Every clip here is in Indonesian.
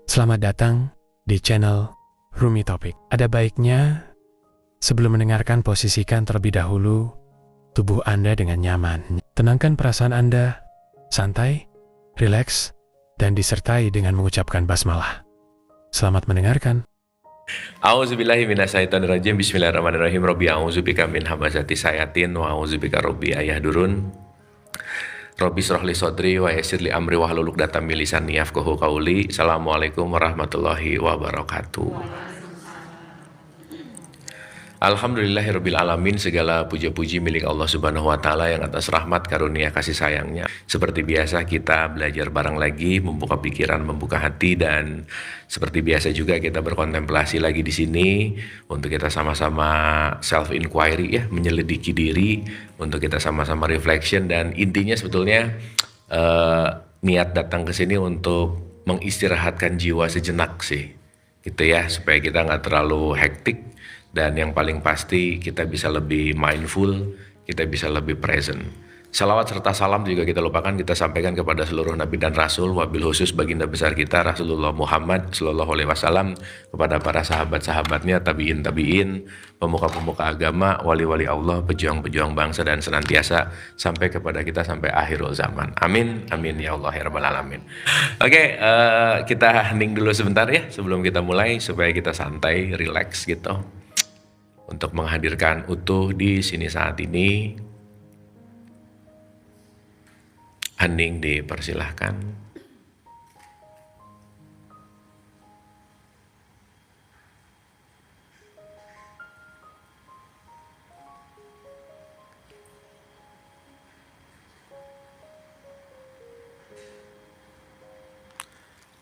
Selamat datang di channel Rumi Topik. Ada baiknya sebelum mendengarkan posisikan terlebih dahulu tubuh Anda dengan nyaman. Tenangkan perasaan Anda, santai, rileks, dan disertai dengan mengucapkan basmalah. Selamat mendengarkan. A'udzubillahi minasyaitonirrajim. Bismillahirrahmanirrahim. Rabbi a'udzubika min hamazati sayatin wa a'udzubika rabbi ayahdurun. Rabbi shrahli sadri wa yassir li amri wahlul 'uqdatam min lisani yafqahu qauli. Assalamualaikum warahmatullahi wabarakatuh. Alhamdulillahirabbil alamin, segala puja-puji milik Allah Subhanahu wa taala yang atas rahmat karunia kasih sayangnya. Seperti biasa kita belajar bareng lagi, membuka pikiran, membuka hati, dan seperti biasa juga kita berkontemplasi lagi di sini untuk kita sama-sama self inquiry ya, menyelidiki diri, untuk kita sama-sama reflection, dan intinya sebetulnya niat datang ke sini untuk mengistirahatkan jiwa sejenak sih. Gitu ya, supaya kita nggak terlalu hektik. Dan yang paling pasti kita bisa lebih mindful, kita bisa lebih present. Salawat serta salam juga kita lupakan, kita sampaikan kepada seluruh nabi dan rasul, wabil khusus baginda besar kita Rasulullah Muhammad Sallallahu Alaihi Wasallam, kepada para sahabat-sahabatnya, tabiin, pemuka-pemuka agama, wali-wali Allah, pejuang-pejuang bangsa, dan senantiasa sampai kepada kita sampai akhirul zaman. Amin, amin ya Allah ya Rabbal Alamin. Oke, kita hening dulu sebentar ya sebelum kita mulai, supaya kita santai, relax gitu. Untuk menghadirkan utuh di sini saat ini, hening dipersilahkan.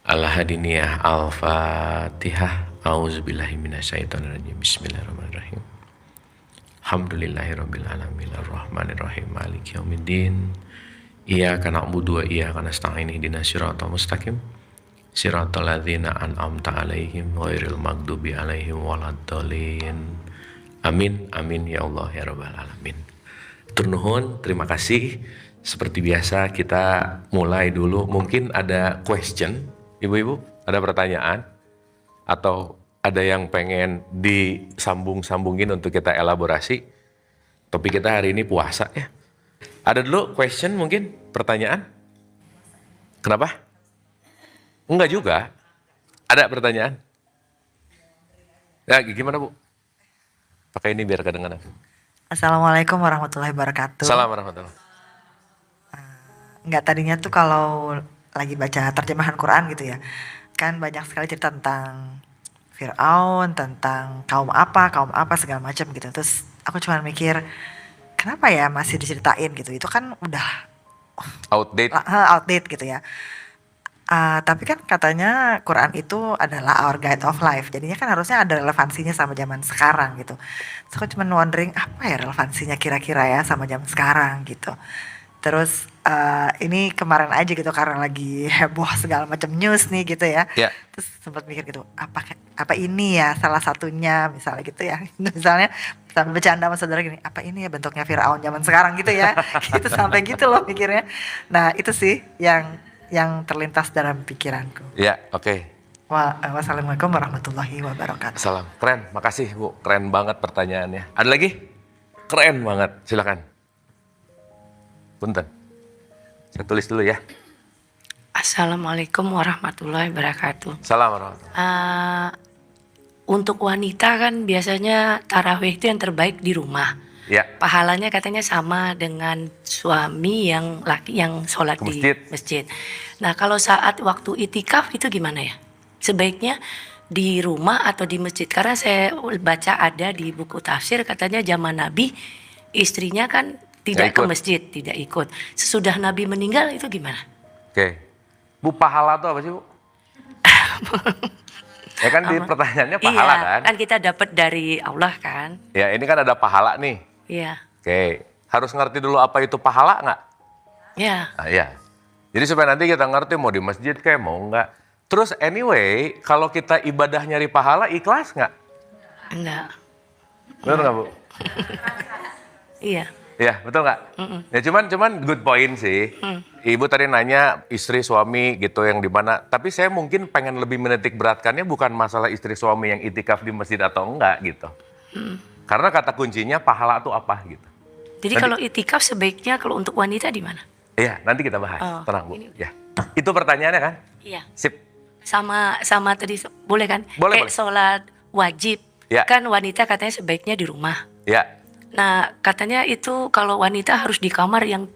Al-Hadiniyah Al-Fatihah. A'udzubillahi minasyaitonirrajim. Bismillahirrahmanirrahim. Alhamdulillahirabbil alamin arrahmanirrahim maliki yaumiddin. Iyyaka na'budu wa iyyaka nasta'in ihdinas siratal mustaqim. Siratal ladzina an'amta 'alaihim ghairil maghdubi 'alaihim waladdallin. Amin amin ya Allah ya rabbal alamin. Tur nuhun, terima kasih. Seperti biasa kita mulai dulu. Mungkin ada question, ibu-ibu, ada pertanyaan atau ada yang pengen disambung-sambungin untuk kita elaborasi. Topik kita hari ini puasa ya. Ada dulu question, mungkin pertanyaan? Kenapa? Enggak juga. Ada pertanyaan? Ya, gimana Bu? Pakai ini biar kedengaran. Assalamualaikum warahmatullahi wabarakatuh. Assalamualaikum warahmatullahi wabarakatuh. Enggak, tadinya tuh kalau lagi baca terjemahan Quran gitu ya, kan banyak sekali cerita tentang Fir'aun, tentang kaum apa segala macam gitu. Terus aku cuma mikir, kenapa ya masih diceritain gitu? Itu kan udah outdate gitu ya. Tapi kan katanya Quran itu adalah our guide of life. Jadinya kan harusnya ada relevansinya sama zaman sekarang gitu. So aku cuma wondering apa ya relevansinya kira-kira ya sama zaman sekarang gitu. Terus ini kemarin aja gitu karena lagi heboh segala macam news nih gitu ya. Ya. Terus sempat mikir gitu, apa ini ya salah satunya misalnya gitu ya. Misalnya sampai bercanda sama saudara gini, apa ini ya bentuknya Firaun zaman sekarang gitu ya. Gitu sampai gitu loh mikirnya. Nah, itu sih yang terlintas dalam pikiranku. Ya, oke. Wassalamualaikum warahmatullahi wabarakatuh. Salam. Keren, makasih Bu. Keren banget pertanyaannya. Ada lagi? Keren banget. Silakan. Punten. Saya tulis dulu ya. Assalamualaikum warahmatullahi wabarakatuh. Salam warahmatullahi. Untuk wanita kan biasanya tarawih itu yang terbaik di rumah. Ya. Pahalanya katanya sama dengan suami yang laki yang sholat di masjid. Nah, kalau saat waktu itikaf itu gimana ya? Sebaiknya di rumah atau di masjid? Karena saya baca ada di buku tafsir katanya zaman Nabi istrinya kan tidak ke masjid, tidak ikut. Sesudah Nabi meninggal itu gimana? Oke. Bu, pahala itu apa sih Bu? Ya kan di pertanyaannya pahala iya, kan? Kan kita dapat dari Allah kan? Ya, ini kan ada pahala nih. Iya. Oke. Harus ngerti dulu apa itu pahala nggak? Iya. Nah, ya. Jadi supaya nanti kita ngerti mau di masjid kayak mau nggak. Terus anyway, kalau kita ibadah nyari pahala, ikhlas nggak? Enggak. Benar nggak Bu? Iya. Iya, betul nggak? Ya cuman good point sih. Ibu tadi nanya istri suami gitu yang di mana. Tapi saya mungkin pengen lebih menitik beratkannya bukan masalah istri suami yang itikaf di masjid atau enggak gitu. Karena kata kuncinya pahala itu apa gitu. Jadi Nanti- kalau itikaf sebaiknya kalau untuk wanita di mana? Iya, nanti kita bahas. Oh, Tenang Bu. ini- Ya. Itu pertanyaannya kan? Iya. Sip. Sama tadi boleh kan? Boleh, Kayak boleh. sholat wajib. Ya. Kan wanita katanya sebaiknya di rumah. Ya. Nah, katanya itu kalau wanita harus di kamar yang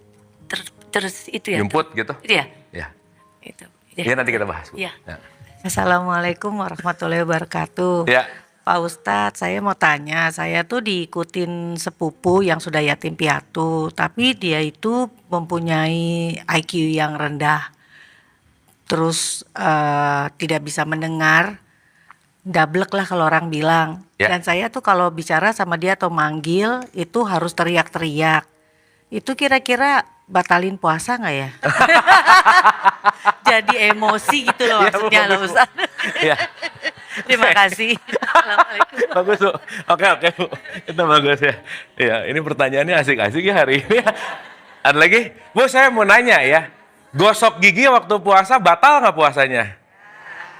itu ya. Nyumput gitu. Itu ya. Ya. Itu. Ya nanti kita bahas Bu. Iya. Ya. Assalamualaikum warahmatullahi wabarakatuh. Ya. Pak Ustadz, saya mau tanya, saya tuh diikutin sepupu yang sudah yatim piatu, tapi dia itu mempunyai IQ yang rendah, terus tidak bisa mendengar, dablek lah kalau orang bilang. Ya. Dan saya tuh kalau bicara sama dia atau manggil itu harus teriak-teriak. Itu kira-kira batalin puasa nggak ya? Jadi emosi gitu loh Ya, Bu, maksudnya loh bagus, Bu. Ustadz. Ya. Terima kasih. Assalamualaikum. Bagus Bu. Oke Bu. Itu bagus ya. Iya, ini pertanyaannya asik-asik ya hari ini. Ada lagi? Bu, saya mau nanya ya. Gosok gigi waktu puasa batal nggak puasanya?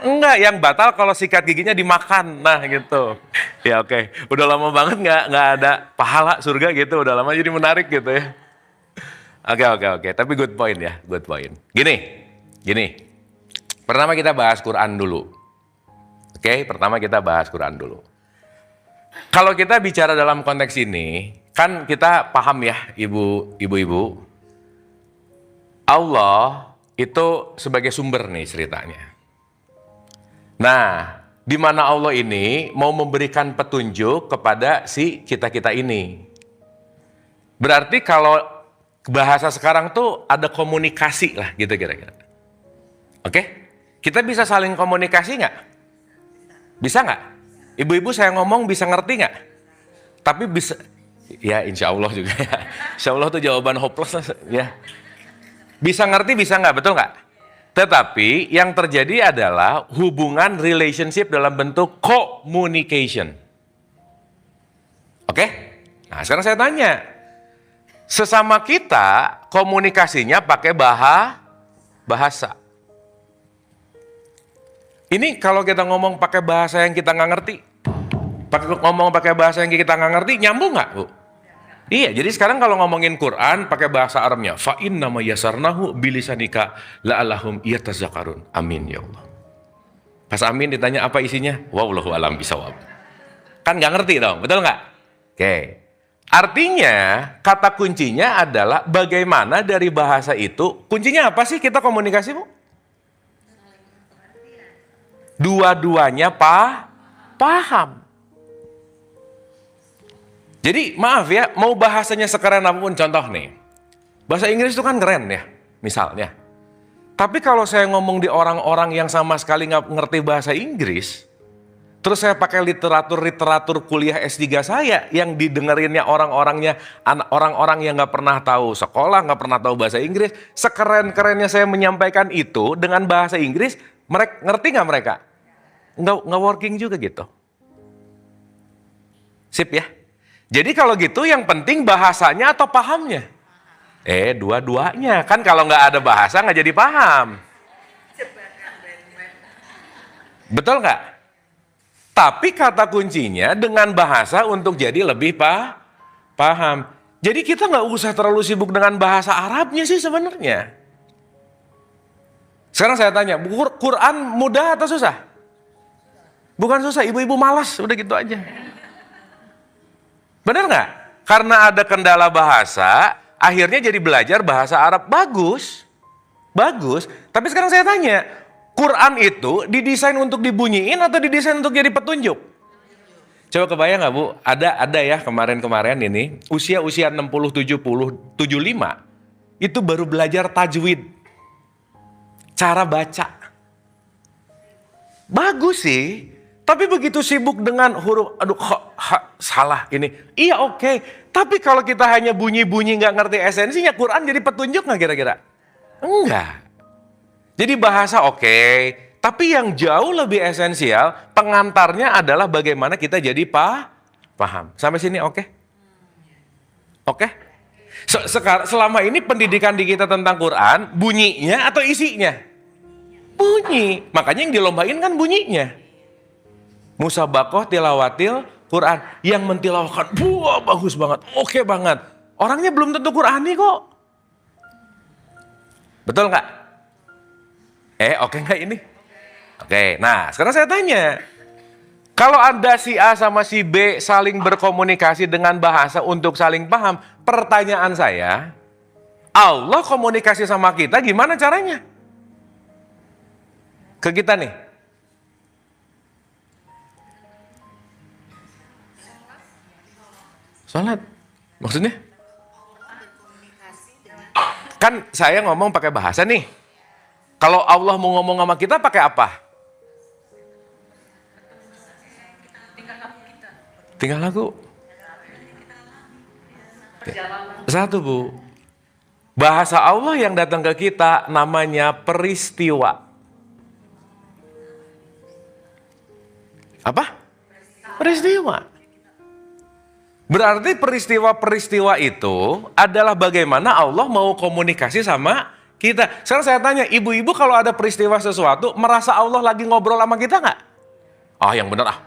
Enggak, yang batal kalau sikat giginya dimakan. Nah gitu. Ya oke. Udah lama banget nggak ada pahala surga gitu. Udah lama jadi menarik gitu ya. Oke. Tapi good point ya, good point. Gini. Pertama kita bahas Quran dulu. Oke, pertama kita bahas Quran dulu. Kalau kita bicara dalam konteks ini, kan kita paham ya ibu-ibu. Allah itu sebagai sumber nih ceritanya. Nah, di mana Allah ini mau memberikan petunjuk kepada si kita-kita ini. Berarti kalau bahasa sekarang tuh ada komunikasi lah gitu kira-kira. Oke? Kita bisa saling komunikasi nggak? Bisa nggak? Ibu-ibu saya ngomong bisa ngerti nggak? Tapi bisa, ya insya Allah juga ya. Insya Allah tuh jawaban hopeless ya. Bisa ngerti bisa nggak? Betul nggak? Tetapi yang terjadi adalah hubungan relationship dalam bentuk communication. Oke? Nah sekarang saya tanya. Sesama kita komunikasinya pakai bahasa. Ini kalau kita ngomong pakai bahasa yang kita nggak ngerti, ngomong pakai bahasa yang kita nggak ngerti, nyambung nggak Bu? Iya, jadi sekarang kalau ngomongin Quran pakai bahasa Arabnya, fa inna ma yasarnahu bilisanika la'allahum yatazakkarun. Amin ya Allah. Pas amin ditanya apa isinya? Wallahu alam bisawab. Kan nggak ngerti dong, betul nggak? Oke. Artinya kata kuncinya adalah bagaimana dari bahasa itu, kuncinya apa sih kita komunikasi Bu? Dua-duanya paham. Jadi maaf ya, mau bahasanya sekeren apapun, contoh nih. Bahasa Inggris itu kan keren ya, misalnya. Tapi kalau saya ngomong di orang-orang yang sama sekali nggak ngerti bahasa Inggris, terus saya pakai literatur kuliah S3 saya yang didengerinnya orang-orang yang nggak pernah tahu sekolah, nggak pernah tahu bahasa Inggris, sekeren-kerennya saya menyampaikan itu dengan bahasa Inggris, mereka ngerti nggak mereka? Nggak working juga gitu. Sip ya. Jadi kalau gitu yang penting bahasanya atau pahamnya? Dua-duanya. Kan kalau nggak ada bahasa nggak jadi paham. Betul nggak? Tapi kata kuncinya dengan bahasa untuk jadi lebih paham. Jadi kita nggak usah terlalu sibuk dengan bahasa Arabnya sih sebenarnya. Sekarang saya tanya, Quran mudah atau susah? Bukan susah, ibu-ibu malas, udah gitu aja. Benar nggak? Karena ada kendala bahasa, akhirnya jadi belajar bahasa Arab. Bagus. Tapi sekarang saya tanya, Quran itu didesain untuk dibunyiin atau didesain untuk jadi petunjuk? Coba kebayang nggak Bu? Ada ya kemarin ini, usia 60, 70, 75, itu baru belajar tajwid. Cara baca. Bagus sih. Tapi begitu sibuk dengan huruf, salah ini. Iya oke. Tapi kalau kita hanya bunyi-bunyi nggak ngerti esensinya, Quran jadi petunjuk nggak kira-kira? Enggak. Jadi bahasa oke. Tapi yang jauh lebih esensial, pengantarnya adalah bagaimana kita jadi paham. Sampai sini oke? Oke? Selama ini pendidikan di kita tentang Quran, bunyinya atau isinya? Bunyi. Makanya yang dilombain kan bunyinya. Musabakoh tilawatil Quran. Yang mentilawahkan, wah bagus banget, oke banget. Orangnya belum tentu Qurani kok. Betul nggak? Oke nggak ini? Oke, nah sekarang saya tanya. Kalau Anda si A sama si B saling berkomunikasi dengan bahasa untuk saling paham, pertanyaan saya, Allah komunikasi sama kita gimana caranya? Ke kita nih. Salat. Maksudnya? Kan saya ngomong pakai bahasa nih. Kalau Allah mau ngomong sama kita pakai apa? Tinggal lagu. Satu, Bu. Bahasa Allah yang datang ke kita namanya peristiwa. Apa? Peristiwa. Berarti peristiwa-peristiwa itu adalah bagaimana Allah mau komunikasi sama kita. Sekarang saya tanya, ibu-ibu kalau ada peristiwa sesuatu, merasa Allah lagi ngobrol sama kita nggak? Yang bener ah.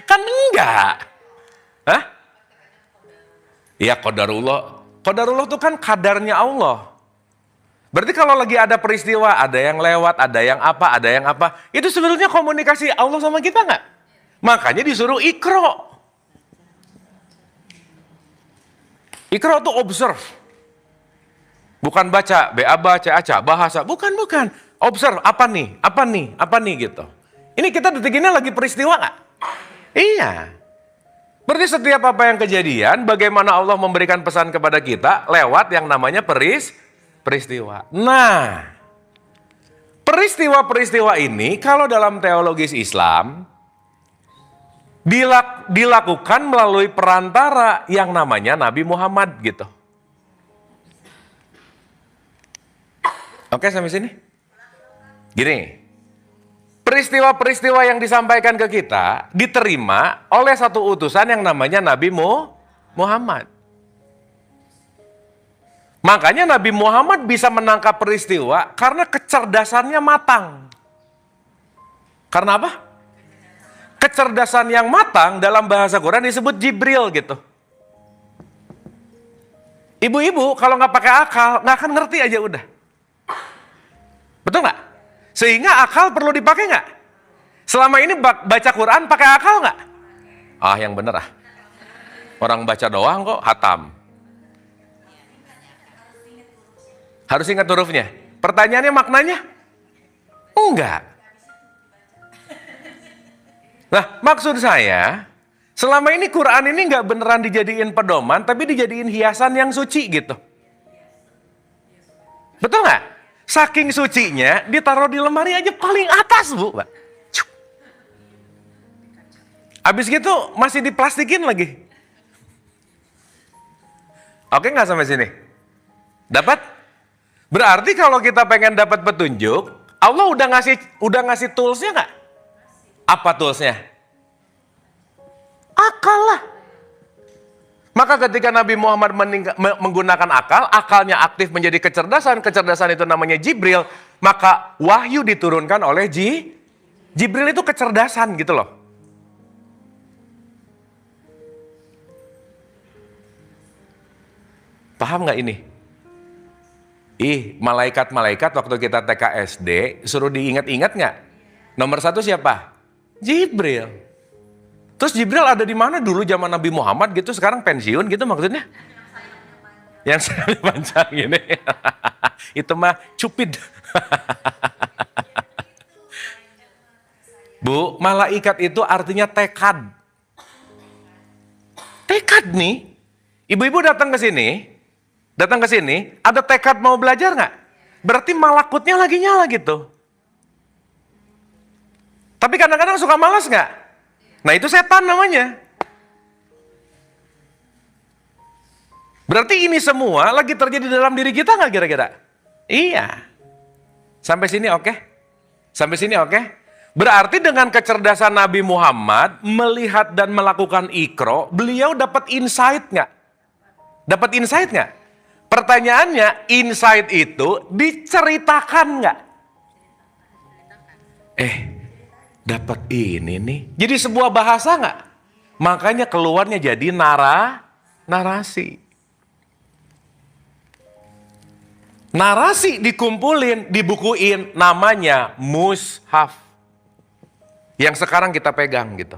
Kan enggak. Hah? Ya qadarullah. Qadarullah itu kan kadarnya Allah. Berarti kalau lagi ada peristiwa, ada yang lewat, ada yang apa, itu sebenarnya komunikasi Allah sama kita nggak? Makanya disuruh ikro. Ikro itu observe. Bukan baca, B-A-B, C-A-C, bahasa. Bukan. Observe, apa nih gitu. Ini kita detik ini lagi peristiwa nggak? Iya. Berarti setiap apa yang kejadian, bagaimana Allah memberikan pesan kepada kita lewat yang namanya peristiwa. Nah, peristiwa-peristiwa ini kalau dalam teologis Islam dilakukan melalui perantara yang namanya Nabi Muhammad gitu. Oke, sampai sini? Gini, peristiwa-peristiwa yang disampaikan ke kita diterima oleh satu utusan yang namanya Nabi Muhammad. Makanya Nabi Muhammad bisa menangkap peristiwa karena kecerdasannya matang. Karena apa? Kecerdasan yang matang dalam bahasa Quran disebut Jibril gitu. Ibu-ibu kalau nggak pakai akal nggak akan ngerti aja udah. Betul nggak? Sehingga akal perlu dipakai nggak? Selama ini baca Quran pakai akal nggak? Yang bener ah. Orang baca doang kok hatam. Harus ingat hurufnya. Pertanyaannya maknanya? Enggak. Nah, maksud saya, selama ini Quran ini nggak beneran dijadiin pedoman, tapi dijadiin hiasan yang suci gitu. Betul nggak? Saking sucinya, ditaruh di lemari aja paling atas, Bu. Habis gitu masih diplastikin lagi. Oke nggak sampai sini? Dapat? Berarti kalau kita pengen dapat petunjuk, Allah udah ngasih toolsnya nggak? Apa toolsnya? Akal lah. Maka ketika Nabi Muhammad menggunakan akal, akalnya aktif menjadi kecerdasan itu namanya Jibril, maka wahyu diturunkan oleh Jibril itu kecerdasan gitu loh. Paham nggak ini? Malaikat-malaikat waktu kita TK SD suruh diingat-ingat nggak? Nomor 1 siapa? Jibril. Terus Jibril ada di mana dulu zaman Nabi Muhammad gitu, sekarang pensiun gitu maksudnya? Yang sayapnya panjang gini. Itu mah cupid. Bu, malaikat itu artinya tekad. Tekad nih. Ibu-ibu datang ke sini, ada tekad mau belajar nggak? Berarti malakutnya lagi nyala gitu. Tapi kadang-kadang suka malas nggak? Nah itu setan namanya. Berarti ini semua lagi terjadi dalam diri kita nggak kira-kira? Iya. Sampai sini oke? Sampai sini oke? Berarti dengan kecerdasan Nabi Muhammad melihat dan melakukan iqra, beliau dapat insight nggak? Dapat insight nggak? Pertanyaannya, insight itu diceritakan nggak? Dapat ini nih. Jadi sebuah bahasa nggak? Makanya keluarnya jadi narasi. Narasi dikumpulin, dibukuin, namanya mushaf. Yang sekarang kita pegang gitu.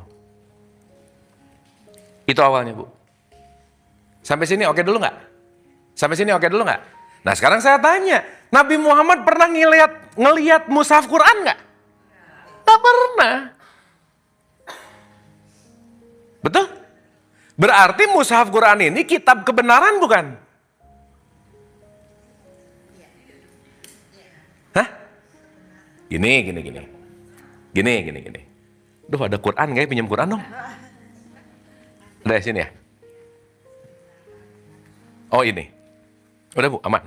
Itu awalnya, Bu. Sampai sini oke dulu nggak? Sampai sini oke dulu nggak? Nah sekarang saya tanya, Nabi Muhammad pernah ngelihat mushaf Quran nggak? Nggak pernah. Betul? Berarti mushaf Quran ini kitab kebenaran bukan? Hah? Gini. Duh, ada Quran nggak ya? Pinjam Quran dong. Udah sini ya? Oh ini. Udah Bu, aman.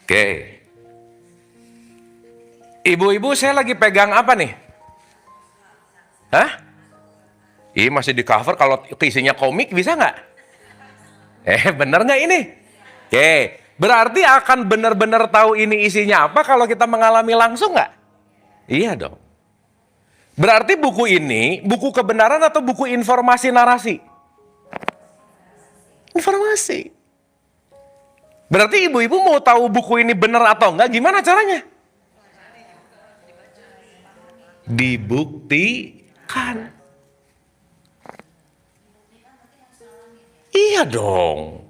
Oke. Ibu-ibu, saya lagi pegang apa nih? Hah? Ih, masih di cover, kalau isinya komik bisa nggak? Bener nggak ini? Oke, berarti akan benar-benar tahu ini isinya apa kalau kita mengalami langsung nggak? Iya dong. Berarti buku ini, buku kebenaran atau buku informasi narasi? Informasi. Berarti ibu-ibu mau tahu buku ini benar atau enggak, gimana caranya? Dibuktikan. Iya dong.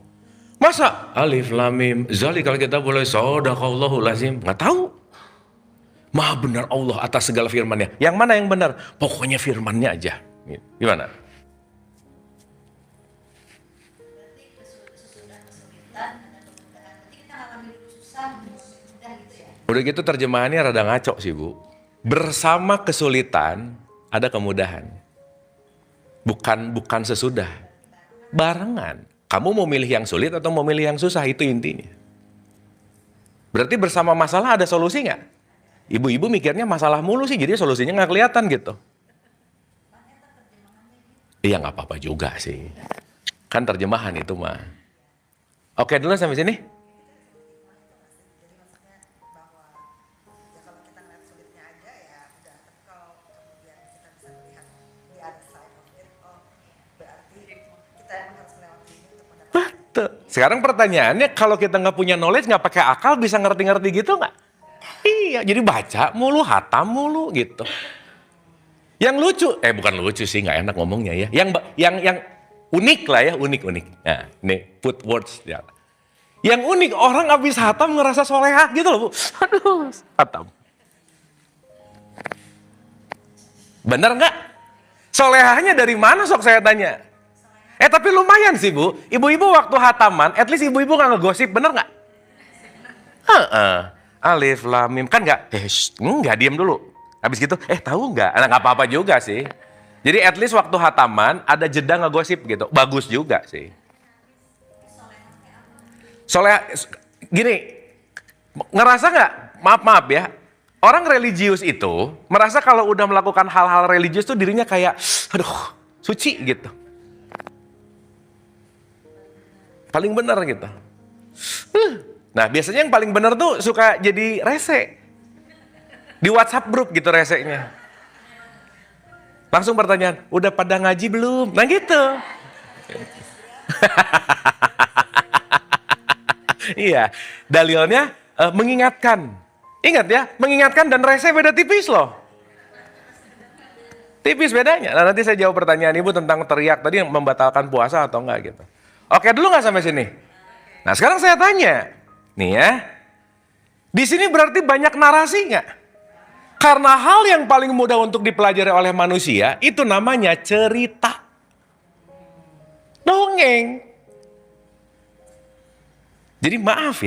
Masa alif lam mim zalikal kita boleh sadaqallahul lazim? Nggak tahu. Maha benar Allah atas segala firman-Nya. Yang mana yang benar? Pokoknya firman-Nya aja. Gimana? Udah gitu terjemahannya rada ngaco sih Bu. Bersama kesulitan ada kemudahan. Bukan sesudah. Barengan. Kamu mau milih yang sulit atau mau milih yang susah, itu intinya. Berarti bersama masalah ada solusi nggak? Ibu-ibu mikirnya masalah mulu sih, jadi solusinya nggak kelihatan gitu. Iya nggak apa-apa juga sih. Kan terjemahan itu mah. Oke dulu sampai sini. Sekarang pertanyaannya, kalau kita nggak punya knowledge, nggak pakai akal, bisa ngerti-ngerti gitu nggak? Iya, jadi baca mulu, hatam mulu gitu. Yang lucu, bukan lucu sih, nggak enak ngomongnya ya. Yang unik lah ya, unik. Nah, nih put words ya. Yang unik, orang habis hatam ngerasa solehah gitu loh Bu. Aduh, hatam. Bener nggak? Solehahnya dari mana sok saya tanya? Tapi lumayan sih Bu, ibu-ibu waktu hataman, at least ibu-ibu nggak ngegosip, bener nggak? Alif, lam, mim, kan nggak? Nggak, diem dulu. Habis gitu, tahu nggak? Nggak apa-apa juga sih. Jadi at least waktu hataman ada jeda ngegosip gitu, bagus juga sih. Soalnya gini, ngerasa nggak? Maaf ya, orang religius itu merasa kalau udah melakukan hal-hal religius tuh dirinya kayak, aduh, suci gitu. Paling benar gitu. Nah biasanya yang paling benar tuh suka jadi rese. Di WhatsApp grup gitu resenya. Langsung pertanyaan, udah pada ngaji belum? Nah gitu. Iya, dalilnya mengingatkan. Ingat ya, mengingatkan dan rese beda tipis loh. Tipis bedanya. Nah nanti saya jawab pertanyaan ibu tentang teriak tadi yang membatalkan puasa atau enggak gitu. Oke dulu nggak sampai sini? Nah sekarang saya tanya, nih ya, di sini berarti banyak narasi nggak? Karena hal yang paling mudah untuk dipelajari oleh manusia itu namanya cerita, dongeng. Jadi maaf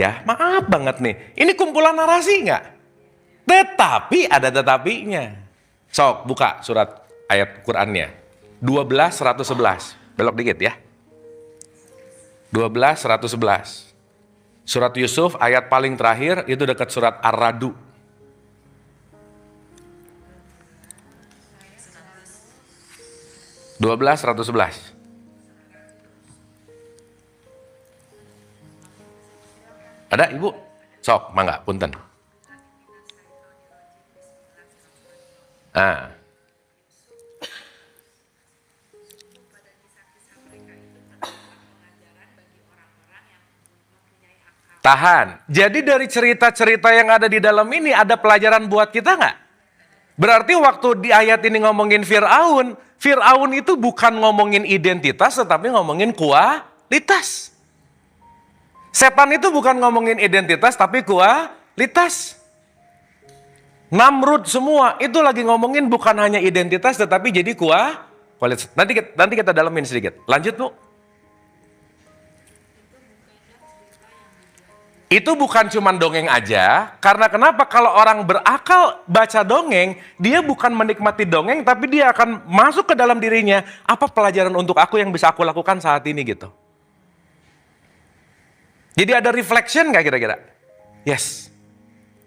banget nih, ini kumpulan narasi nggak? Tetapi ada tetapinya. Sok buka surat ayat Qurannya, 12:111, belok dikit ya. 12:111. Surat Yusuf ayat paling terakhir itu dekat surat Ar-Ra'd. Dua belas 111. Ada ibu? Sok, mangga, punten. Ah. Tahan. Jadi dari cerita-cerita yang ada di dalam ini ada pelajaran buat kita nggak? Berarti waktu di ayat ini ngomongin Fir'aun, Fir'aun itu bukan ngomongin identitas tetapi ngomongin kualitas. Setan itu bukan ngomongin identitas tapi kualitas. Namrud semua itu lagi ngomongin bukan hanya identitas tetapi jadi kualitas. Nanti kita dalamin sedikit. Lanjut, Bu. Itu bukan cuma dongeng aja, karena kenapa? Kalau orang berakal baca dongeng, dia bukan menikmati dongeng, tapi dia akan masuk ke dalam dirinya, apa pelajaran untuk aku yang bisa aku lakukan saat ini gitu. Jadi ada reflection nggak kira-kira? Yes.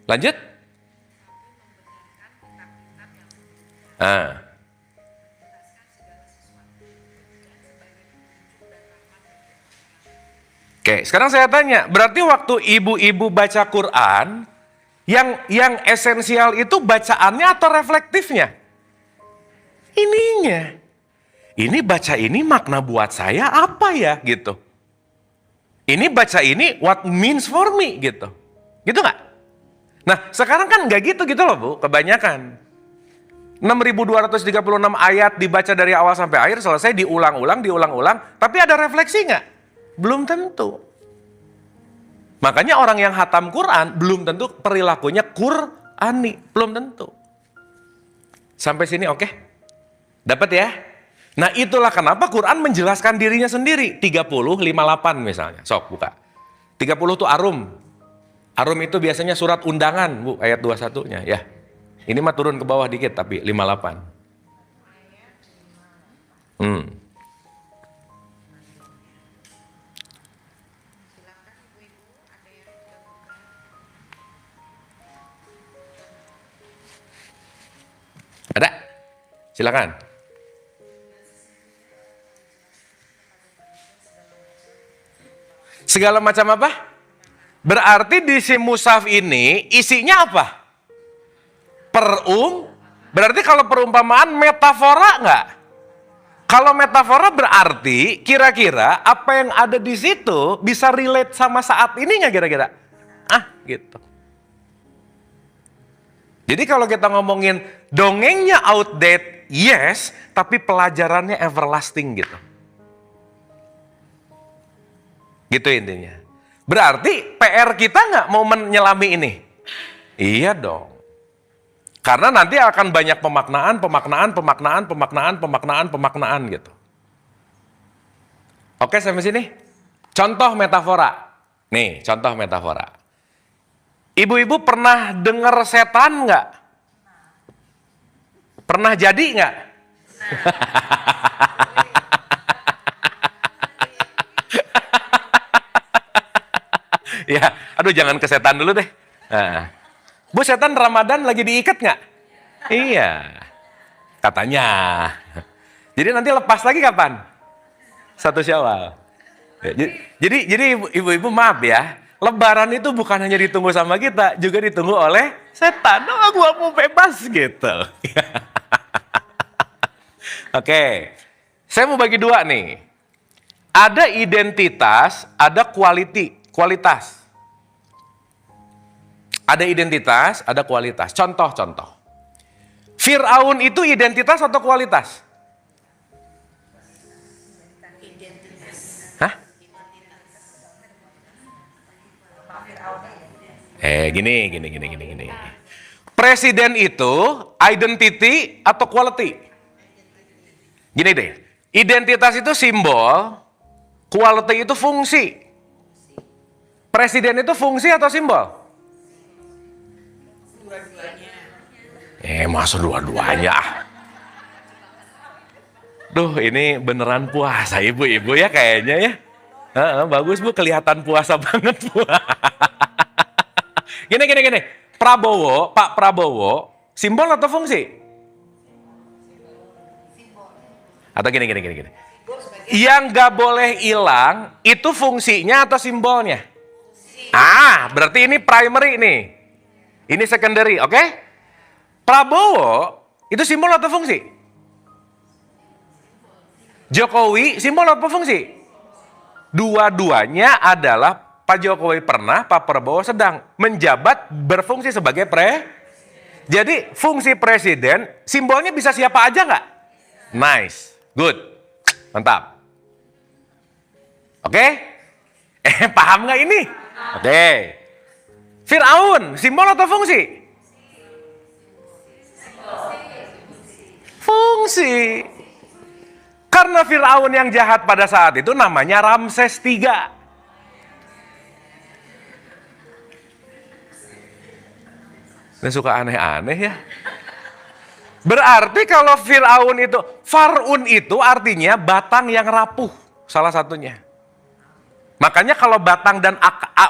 Lanjut. Oke, sekarang saya tanya, berarti waktu ibu-ibu baca Quran, yang esensial itu bacaannya atau reflektifnya? Ininya. Ini baca ini makna buat saya apa ya gitu. Ini baca ini what means for me gitu. Gitu nggak? Nah, sekarang kan nggak gitu loh, Bu, kebanyakan. 6.236 ayat dibaca dari awal sampai akhir, selesai diulang-ulang, tapi ada refleksi nggak? Belum tentu. Makanya orang yang hatam Quran belum tentu perilakunya Qurani, belum tentu. Sampai sini oke? Dapat ya? Nah, itulah kenapa Quran menjelaskan dirinya sendiri. 30:58 misalnya. Sok buka. 30 itu arum. Arum itu biasanya surat undangan, Bu, ayat 21-nya ya. Ini mah turun ke bawah dikit tapi 58. Ada? Silakan. Segala macam apa? Berarti di si mushaf ini isinya apa? Berarti kalau perumpamaan metafora nggak? Kalau metafora berarti kira-kira apa yang ada di situ bisa relate sama saat ini nggak kira-kira? Gitu. Jadi kalau kita ngomongin dongengnya outdated, yes, tapi pelajarannya everlasting gitu. Gitu intinya. Berarti PR kita nggak mau menyelami ini? Iya dong. Karena nanti akan banyak pemaknaan gitu. Oke, sampai sini. Contoh metafora. Nih, contoh metafora. Ibu-ibu pernah dengar setan nggak? Pernah jadi nggak? Ya, aduh jangan ke setan dulu deh. Nah. Bu, setan Ramadan lagi diikat nggak? Iya, katanya. Jadi nanti lepas lagi kapan? 1 Syawal. Jadi ibu-ibu maaf ya, Lebaran itu bukan hanya ditunggu sama kita, juga ditunggu oleh setan. Gua mau bebas gitu. Oke, saya mau bagi 2 nih. Ada identitas, ada kualitas. Ada identitas, ada kualitas. Contoh. Fir'aun itu identitas atau kualitas? Hah? Gini. Presiden itu identity atau quality? Gini deh. Identitas itu simbol, quality itu fungsi. Presiden itu fungsi atau simbol? Masa dua-duanya. Duh, ini beneran puasa ibu-ibu ya kayaknya ya. Bagus Bu, kelihatan puasa banget Bu. Gini. Prabowo, Pak Prabowo, simbol atau fungsi? Atau gini. Yang gak boleh hilang, itu fungsinya atau simbolnya? Berarti ini primary nih. Ini secondary, oke? Prabowo, itu simbol atau fungsi? Jokowi, simbol atau fungsi? Dua-duanya adalah Pak Jokowi pernah, Pak Prabowo sedang menjabat berfungsi sebagai Jadi fungsi presiden, simbolnya bisa siapa aja nggak? Nice, good, mantap. Oke? Paham nggak ini? Oke. Firaun, simbol atau fungsi? Fungsi. Karena Firaun yang jahat pada saat itu namanya Ramses III. Ini suka aneh-aneh ya. Berarti kalau Firaun itu, Far'un itu artinya batang yang rapuh, salah satunya. Makanya kalau batang dan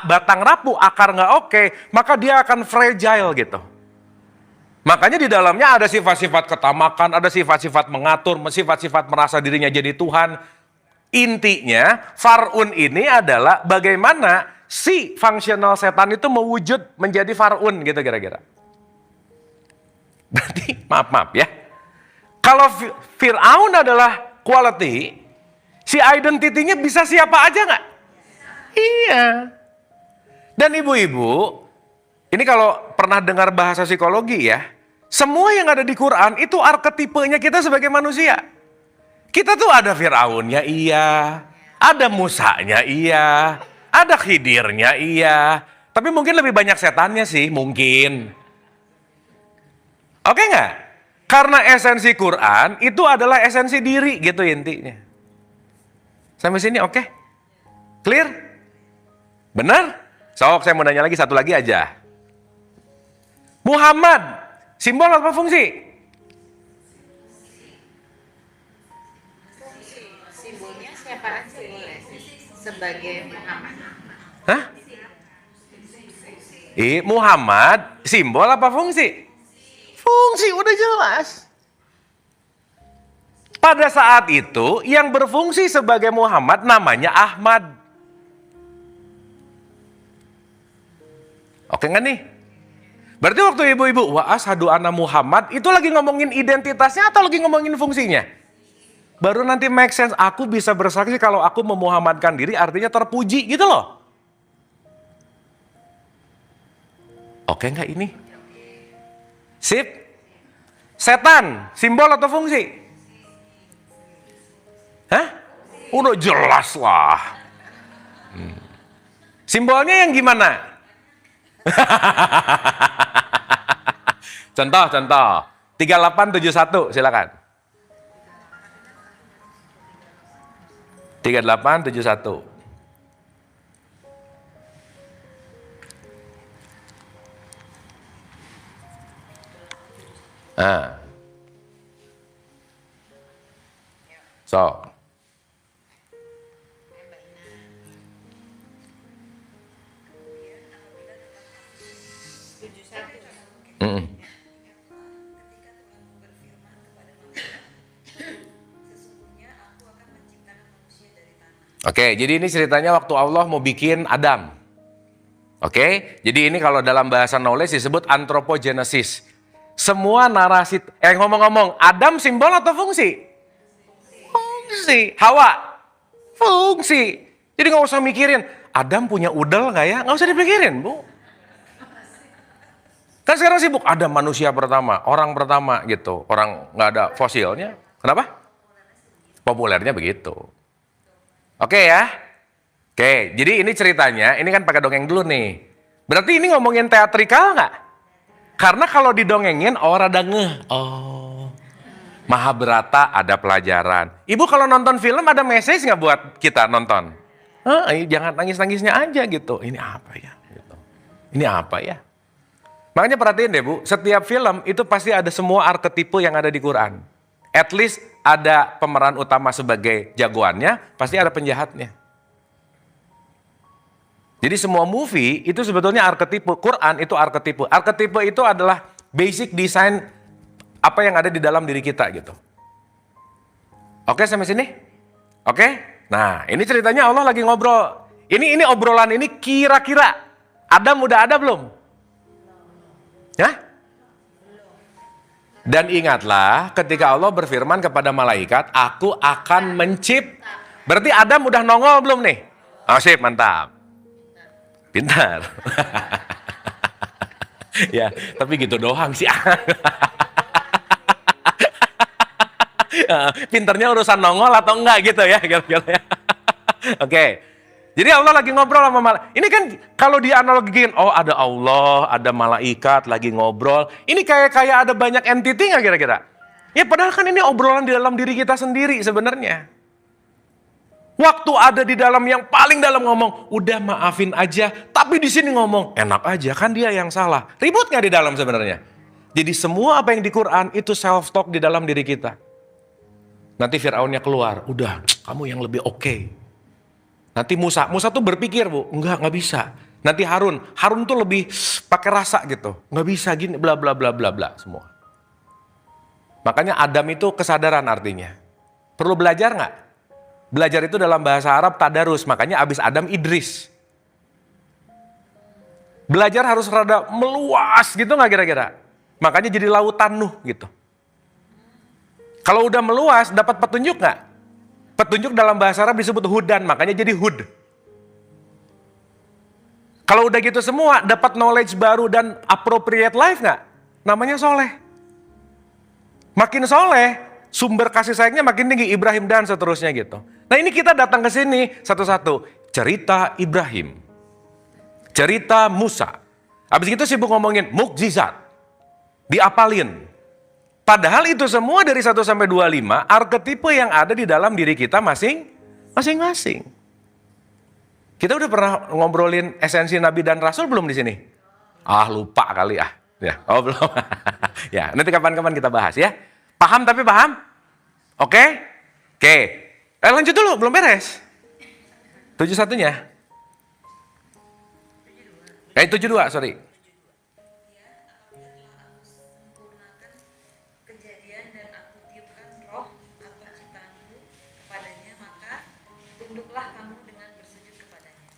batang rapuh, akar nggak oke, maka dia akan fragile gitu. Makanya di dalamnya ada sifat-sifat ketamakan, ada sifat-sifat mengatur, sifat-sifat merasa dirinya jadi Tuhan. Intinya, Far'un ini adalah bagaimana si fungsional setan itu mewujud menjadi Far'un gitu kira-kira. Berarti maaf ya. Kalau Fir'aun adalah quality, si identity-nya bisa siapa aja nggak? Iya. Dan ibu-ibu, ini kalau pernah dengar bahasa psikologi ya, semua yang ada di Quran itu arketipenya kita sebagai manusia. Kita tuh ada Fir'aunnya iya, ada Musanya iya, ada Khidirnya iya, tapi mungkin lebih banyak setannya sih, mungkin. Oke nggak? Karena esensi Quran itu adalah esensi diri gitu intinya. Sampai sini oke? Clear? Benar? Sok, saya mau nanya lagi satu lagi aja. Muhammad, simbol atau fungsi? Simbolnya siapa aja boleh sebagai Muhammad. Hah? Muhammad, simbol apa fungsi? Fungsi, udah jelas. Pada saat itu, yang berfungsi sebagai Muhammad namanya Ahmad. Oke nggak nih? Berarti waktu ibu-ibu, wa asyhadu anna Muhammad, itu lagi ngomongin identitasnya atau lagi ngomongin fungsinya? Baru nanti make sense, aku bisa bersaksi kalau aku memuhammadkan diri artinya terpuji gitu loh. Oke nggak ini? Sip. Setan, simbol atau fungsi? Hah? Udah jelas lah. Simbolnya yang gimana? Contoh. 3871, silakan. 3871. So. Oke, jadi ini ceritanya waktu Allah mau bikin Adam. Oke, jadi ini kalau dalam bahasa knowledge disebut anthropogenesis. Semua narasi, ngomong-ngomong, Adam simbol atau fungsi? Fungsi. Hawa? Fungsi. Jadi nggak usah mikirin, Adam punya udel nggak ya? Nggak usah dipikirin, Bu. Kan sekarang sibuk, ada manusia pertama, orang pertama gitu. Orang nggak ada fosilnya. Kenapa? Populernya begitu. Oke ya. Oke, jadi ini ceritanya, ini kan pakai dongeng dulu nih. Berarti ini ngomongin teatrikal nggak? Karena kalau didongengin, orang ada ngeh. Oh, Mahabharata ada pelajaran. Ibu kalau nonton film ada message nggak buat kita nonton? Jangan nangis-nangisnya aja gitu. Ini apa ya? Gitu. Ini apa ya? Makanya perhatiin deh Bu, setiap film itu pasti ada semua arketipe yang ada di Quran. At least ada pemeran utama sebagai jagoannya, pasti ada penjahatnya. Jadi semua movie itu sebetulnya arketipe. Quran itu arketipe. Arketipe itu adalah basic design apa yang ada di dalam diri kita gitu. Oke sampai sini? Oke? Nah ini ceritanya Allah lagi ngobrol. Ini obrolan ini kira-kira Adam udah ada belum? Ya? Dan ingatlah ketika Allah berfirman kepada malaikat, aku akan mencipta. Berarti Adam udah nongol belum nih? Oh sip, mantap. Pintar. Ya, tapi gitu doang sih. Pinternya urusan nongol atau enggak gitu ya. Oke. Jadi Allah lagi ngobrol sama malaikat. Ini kan kalau dianalogikan, oh ada Allah, ada malaikat lagi ngobrol. Ini kayak ada banyak entity nggak kira-kira? Ya padahal kan ini obrolan di dalam diri kita sendiri sebenarnya. Waktu ada di dalam yang paling dalam ngomong, udah maafin aja. Tapi di sini ngomong, enak aja kan dia yang salah. Ribut nggak di dalam sebenarnya? Jadi semua apa yang di Quran itu self talk di dalam diri kita. Nanti Fir'aunnya keluar, udah kamu yang lebih oke. Nanti Musa tuh berpikir bu, nggak bisa. Nanti Harun tuh lebih pakai rasa gitu, nggak bisa gini, bla bla bla bla bla semua. Makanya Adam itu kesadaran artinya. Perlu belajar nggak? Belajar itu dalam bahasa Arab tadarus, makanya abis Adam Idris. Belajar harus rada meluas gitu nggak kira-kira? Makanya jadi lautan Nuh gitu. Kalau udah meluas, dapat petunjuk nggak? Petunjuk dalam bahasa Arab disebut hudan, makanya jadi hud. Kalau udah gitu semua, dapat knowledge baru dan appropriate life nggak? Namanya soleh. Makin soleh, sumber kasih sayangnya makin tinggi, Ibrahim dan seterusnya gitu. Nah ini kita datang ke sini satu-satu. Cerita Ibrahim. Cerita Musa. Habis itu sibuk ngomongin mukjizat. Diapalin. Padahal itu semua dari 1 sampai 25 arketipe yang ada di dalam diri kita masing-masing. Kita udah pernah ngobrolin esensi Nabi dan Rasul belum di sini? Ah lupa kali ah. Ya, oh belum. Ya, nanti kapan-kapan kita bahas ya. Paham tapi paham? Oke? Oke. Lanjut dulu, belum beres. 71-nya. 72, sorry.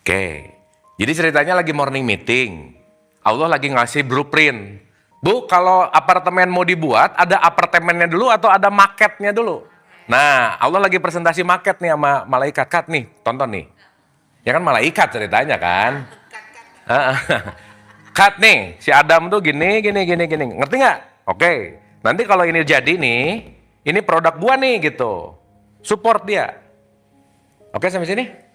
Oke, jadi ceritanya lagi morning meeting. Allah lagi ngasih blueprint. Bu, kalau apartemen mau dibuat, ada apartemennya dulu atau ada maketnya dulu? Nah, Allah lagi presentasi maket nih sama malaikat. Kat nih, tonton nih. Ya kan malaikat ceritanya kan. Kat nih, si Adam tuh gini. Ngerti nggak? Oke, nanti kalau ini jadi nih, ini produk gua nih gitu. Support dia. Oke, sampai sini?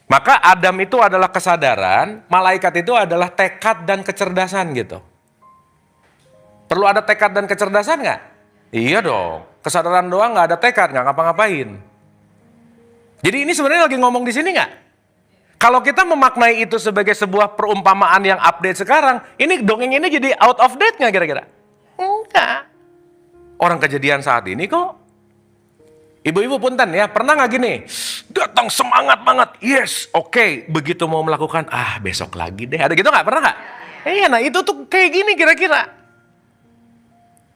Maka Adam itu adalah kesadaran, malaikat itu adalah tekad dan kecerdasan gitu. Perlu ada tekad dan kecerdasan nggak? Iya dong, kesadaran doang nggak ada tekad, nggak ngapa-ngapain. Jadi ini sebenarnya lagi ngomong di sini nggak? Kalau kita memaknai itu sebagai sebuah perumpamaan yang update sekarang, ini dongeng ini jadi out of date nggak kira-kira? Enggak. Orang kejadian saat ini kok. Ibu-ibu punten ya, pernah nggak gini? Datang semangat banget, yes, oke. Begitu mau melakukan, besok lagi deh. Ada gitu nggak? Pernah nggak? Iya, nah itu tuh kayak gini kira-kira.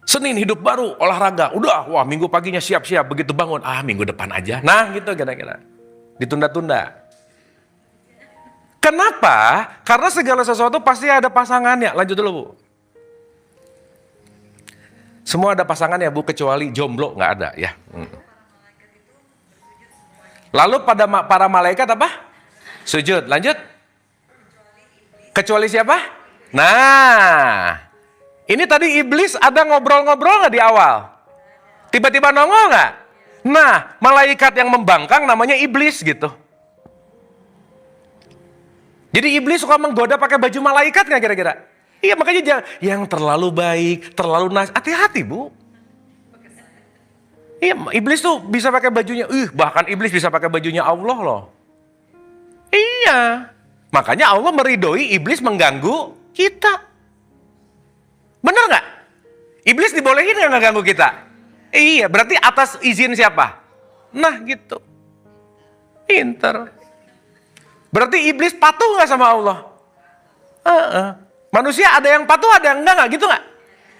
Senin hidup baru, olahraga. Udah, wah minggu paginya siap-siap. Begitu bangun, minggu depan aja. Nah gitu kira-kira. Ditunda-tunda. Kenapa? Karena segala sesuatu pasti ada pasangannya. Lanjut dulu Bu. Semua ada pasangannya Bu, kecuali jomblo nggak ada ya. Lalu pada para malaikat apa? Sujud. Lanjut. Kecuali siapa? Nah, ini tadi iblis ada ngobrol-ngobrol nggak di awal? Tiba-tiba nongol nggak? Nah, malaikat yang membangkang namanya iblis gitu. Jadi iblis suka menggoda pakai baju malaikat nggak kira-kira? Iya, makanya jangan yang terlalu baik, terlalu nice. Hati-hati Bu. Iya, iblis tuh bisa pakai bajunya. Bahkan iblis bisa pakai bajunya Allah loh. Iya. Makanya Allah meridhoi iblis mengganggu kita. Bener nggak? Iblis dibolehin nggak ganggu kita? Iya, berarti atas izin siapa? Nah gitu. Pinter. Berarti iblis patuh nggak sama Allah? Manusia ada yang patuh, ada yang enggak gitu nggak?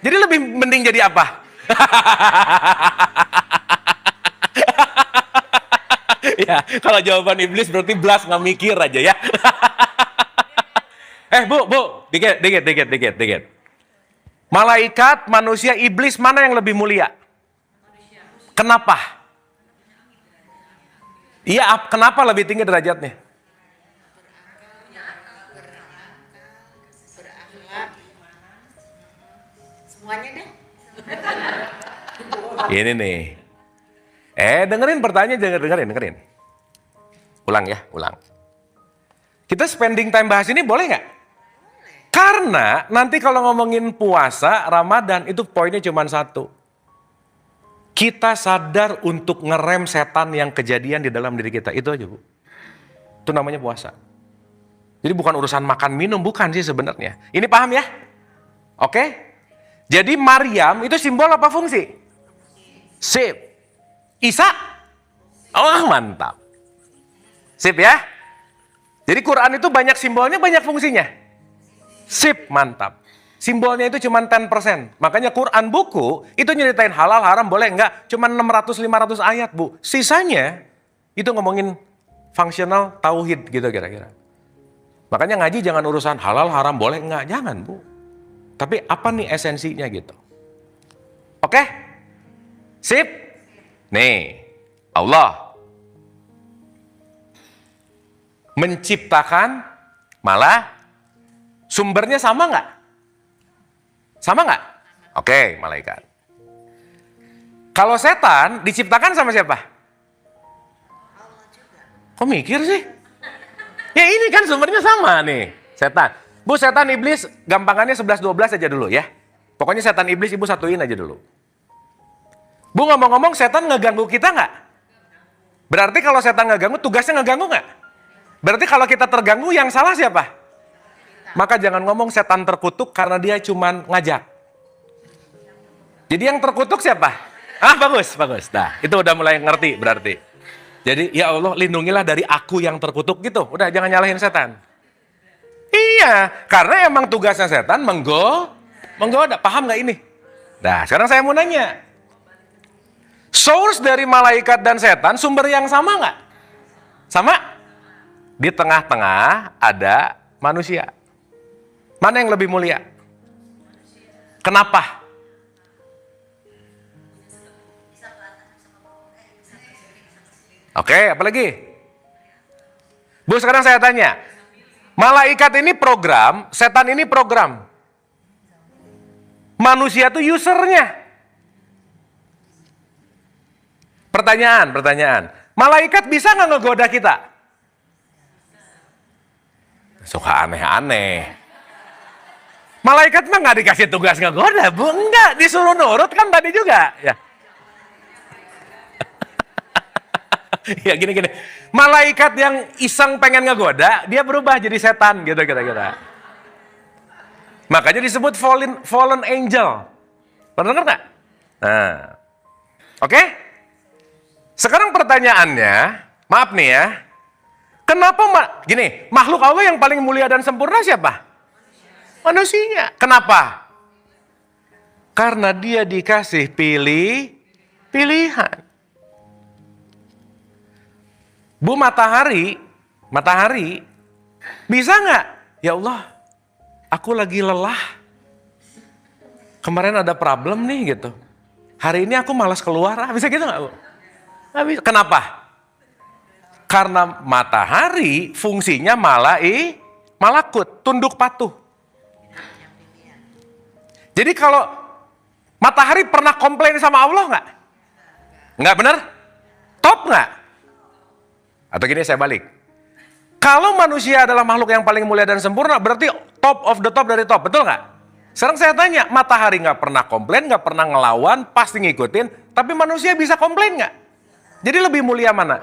Jadi lebih mending jadi apa? Ya, kalau jawaban iblis berarti belas nggak mikir aja ya. Bu, dikit. Malaikat, manusia, iblis mana yang lebih mulia? Kenapa? Iya, kenapa lebih tinggi derajatnya? Semuanya deh. Ini nih. Dengerin pertanyaan, dengerin. Ulang ya, ulang. Kita spending time bahas ini boleh nggak? Karena nanti kalau ngomongin puasa, Ramadan itu poinnya cuma satu. Kita sadar untuk ngerem setan yang kejadian di dalam diri kita. Itu aja, Bu. Itu namanya puasa. Jadi bukan urusan makan minum, bukan sih sebenarnya. Ini paham ya? Oke? Jadi Maryam itu simbol apa fungsi? Sip. Isa? Oh, mantap. Sip ya? Jadi Quran itu banyak simbolnya, banyak fungsinya. Sip, mantap. Simbolnya itu cuma 10%. Makanya Quran buku itu nyeritain halal, haram, boleh enggak. Cuma 600-500 ayat, Bu. Sisanya itu ngomongin fungsional tauhid gitu kira-kira. Makanya ngaji jangan urusan halal, haram, boleh enggak. Jangan, Bu. Tapi apa nih esensinya gitu. Oke? Sip? Nih, Allah menciptakan malah sumbernya sama nggak? Sama nggak? Oke, malaikat. Kalau setan diciptakan sama siapa? Kok mikir sih? Ya ini kan sumbernya sama nih, setan. Bu, setan iblis gampangannya 11-12 aja dulu ya. Pokoknya setan iblis ibu satuin aja dulu. Bu, ngomong-ngomong setan ngeganggu kita nggak? Berarti kalau setan ngeganggu, tugasnya ngeganggu nggak? Berarti kalau kita terganggu yang salah siapa? Maka jangan ngomong setan terkutuk karena dia cuma ngajak. Jadi yang terkutuk siapa? Bagus. Nah, itu udah mulai ngerti berarti. Jadi ya Allah lindungilah dari aku yang terkutuk gitu. Udah jangan nyalahin setan. Iya, karena emang tugasnya setan menggoda. Paham nggak ini? Nah, sekarang saya mau nanya. Source dari malaikat dan setan sumber yang sama nggak? Sama? Di tengah-tengah ada manusia. Mana yang lebih mulia? Kenapa? Oke, apalagi? Bu, sekarang saya tanya. Malaikat ini program, setan ini program. Manusia itu usernya. Pertanyaan. Malaikat bisa nggak ngegoda kita? Suka aneh-aneh. Malaikat mah nggak dikasih tugas ngegoda, Bu. Enggak, disuruh nurut kan tadi juga. Ya. Ya gini. Malaikat yang iseng pengen ngegoda, dia berubah jadi setan gitu kira-kira. Makanya disebut fallen angel. Pernah dengar nggak? Nah, oke? Sekarang pertanyaannya, maaf nih ya. Kenapa gini, makhluk Allah yang paling mulia dan sempurna siapa? Manusia. Kenapa? Karena dia dikasih pilihan. Bu, matahari, bisa nggak? Ya Allah, aku lagi lelah. Kemarin ada problem nih gitu. Hari ini aku malas keluar, bisa gitu nggak, Bu? Nggak bisa. Kenapa? Karena matahari fungsinya malakut, tunduk patuh. Jadi kalau matahari pernah komplain sama Allah nggak? Nggak benar? Top nggak? Atau gini saya balik. Kalau manusia adalah makhluk yang paling mulia dan sempurna, berarti top of the top dari top, betul nggak? Sekarang saya tanya, matahari nggak pernah komplain, nggak pernah ngelawan, pasti ngikutin, tapi manusia bisa komplain nggak? Jadi lebih mulia mana?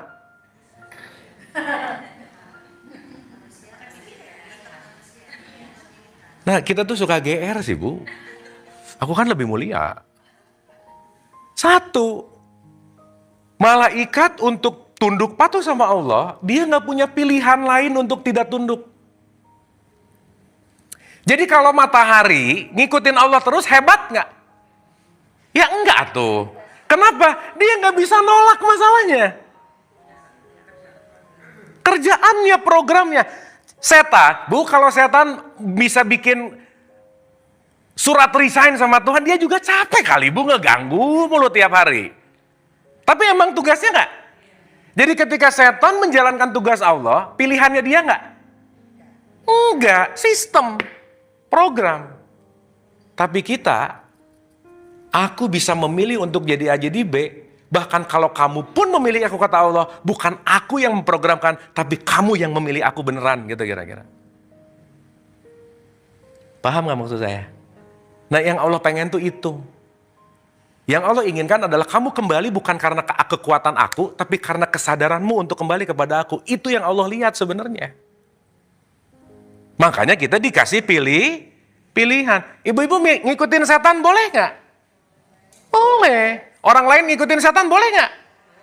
Nah, kita tuh suka GR sih, Bu. Aku kan lebih mulia. Satu, malaikat untuk tunduk patuh sama Allah, dia nggak punya pilihan lain untuk tidak tunduk. Jadi kalau matahari ngikutin Allah terus, hebat nggak? Ya enggak tuh. Kenapa? Dia nggak bisa nolak masalahnya. Kerjaannya, programnya. Setan, Bu, kalau setan bisa bikin surat resign sama Tuhan, dia juga capek kali, Bu, ngeganggu mulu tiap hari. Tapi emang tugasnya nggak? Jadi ketika setan menjalankan tugas Allah, pilihannya dia nggak? Enggak, sistem, program. Tapi kita, aku bisa memilih untuk jadi A jadi B. Bahkan kalau kamu pun memilih aku, kata Allah, bukan aku yang memprogramkan, tapi kamu yang memilih aku beneran, gitu kira-kira. Paham gak maksud saya? Nah, yang Allah pengen tuh itu. Yang Allah inginkan adalah kamu kembali bukan karena kekuatan aku, tapi karena kesadaranmu untuk kembali kepada aku. Itu yang Allah lihat sebenarnya. Makanya kita dikasih pilihan. Ibu-ibu ngikutin setan boleh gak? Boleh. Orang lain ngikutin setan boleh nggak?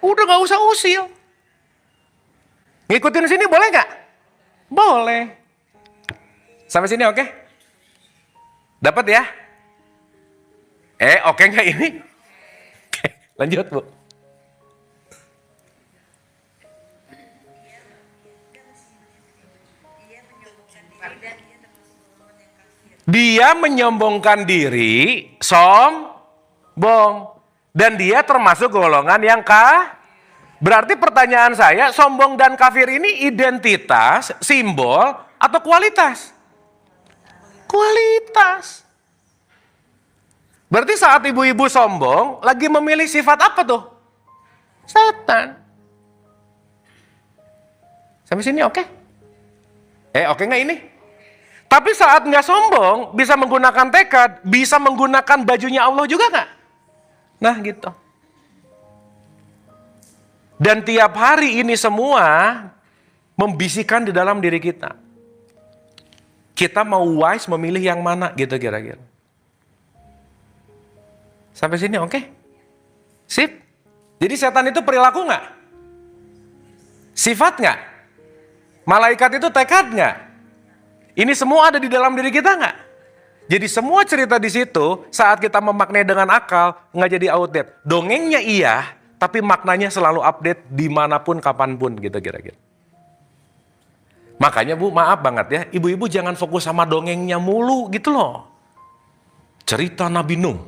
Udah nggak usah usil. Ngikutin sini boleh nggak? Boleh. Sampai sini oke? Dapat ya? Oke nggak ini? Oke, lanjut Bu. Dia menyombongkan diri, sombong. Dan dia termasuk golongan yang berarti pertanyaan saya, sombong dan kafir ini identitas, simbol, atau kualitas? Kualitas. Berarti saat ibu-ibu sombong, lagi memilih sifat apa tuh? Setan. Sampai sini oke? Oke nggak ini? Tapi saat nggak sombong, bisa menggunakan tekad, bisa menggunakan bajunya Allah juga nggak? Nah gitu. Dan tiap hari ini semua membisikkan di dalam diri kita. Kita mau wise memilih yang mana gitu kira-kira. Sampai sini oke? Sip? Jadi setan itu perilaku nggak? Sifat nggak? Malaikat itu tekad nggak? Ini semua ada di dalam diri kita nggak? Jadi semua cerita di situ saat kita memaknai dengan akal nggak jadi outdate. Dongengnya iya, tapi maknanya selalu update dimanapun kapanpun gitu kira-kira. Makanya Bu, maaf banget ya, ibu-ibu jangan fokus sama dongengnya mulu gitu loh. Cerita Nabi Nuh.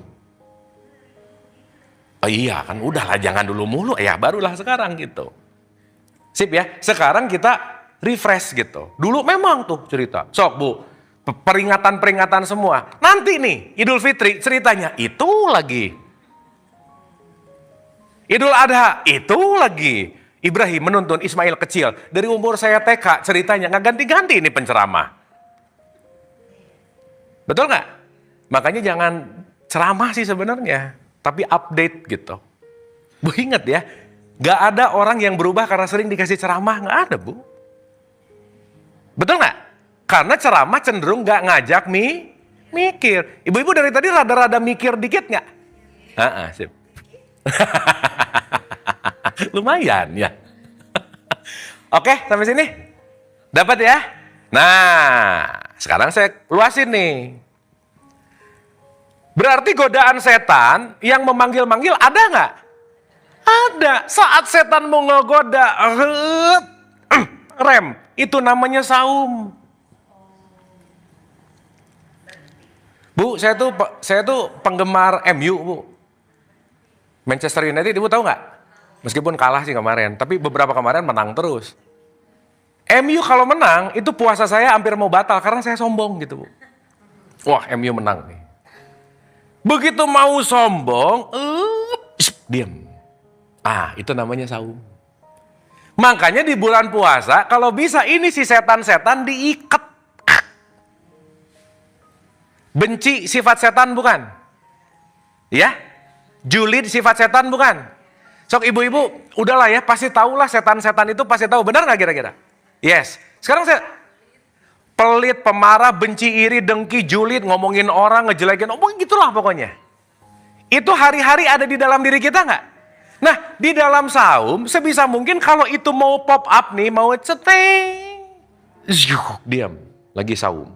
Iya kan, udahlah jangan dulu mulu, ya barulah sekarang gitu. Sip ya, sekarang kita refresh gitu. Dulu memang tuh cerita, sok Bu. Peringatan-peringatan semua. Nanti nih, Idul Fitri ceritanya itu lagi. Idul Adha itu lagi. Ibrahim menuntun Ismail kecil. Dari umur saya TK ceritanya nggak ganti-ganti ini penceramah. Betul nggak? Makanya jangan ceramah sih sebenarnya, tapi update gitu. Bu ingat ya, nggak ada orang yang berubah karena sering dikasih ceramah, nggak ada Bu. Betul nggak? Karena ceramah cenderung nggak ngajak mikir. Ibu-ibu dari tadi rada-rada mikir dikit nggak? Sip. Lumayan ya. Oke, sampai sini. Dapat ya? Nah, sekarang saya luasin nih. Berarti godaan setan yang memanggil-manggil ada nggak? Ada. Saat setan mau ngegoda, rem. Itu namanya saum. Bu, saya tuh penggemar MU, Bu. Manchester United, Ibu tahu nggak? Meskipun kalah sih kemarin, tapi beberapa kemarin menang terus. MU kalau menang, itu puasa saya hampir mau batal karena saya sombong gitu, Bu. Wah, MU menang nih. Begitu mau sombong, diam. Itu namanya saum. Makanya di bulan puasa, kalau bisa ini si setan-setan diikat. Benci sifat setan bukan? Ya? Julid sifat setan bukan? Sok ibu-ibu, udahlah ya, pasti tahulah setan-setan itu pasti tahu. Benar nggak kira-kira? Yes. Sekarang saya pelit, pemarah, benci, iri, dengki, julid, ngomongin orang, ngejelekin, gitulah pokoknya. Itu hari-hari ada di dalam diri kita nggak? Nah, di dalam saum, sebisa mungkin kalau itu mau pop up nih, mau ceteng, diam, lagi saum.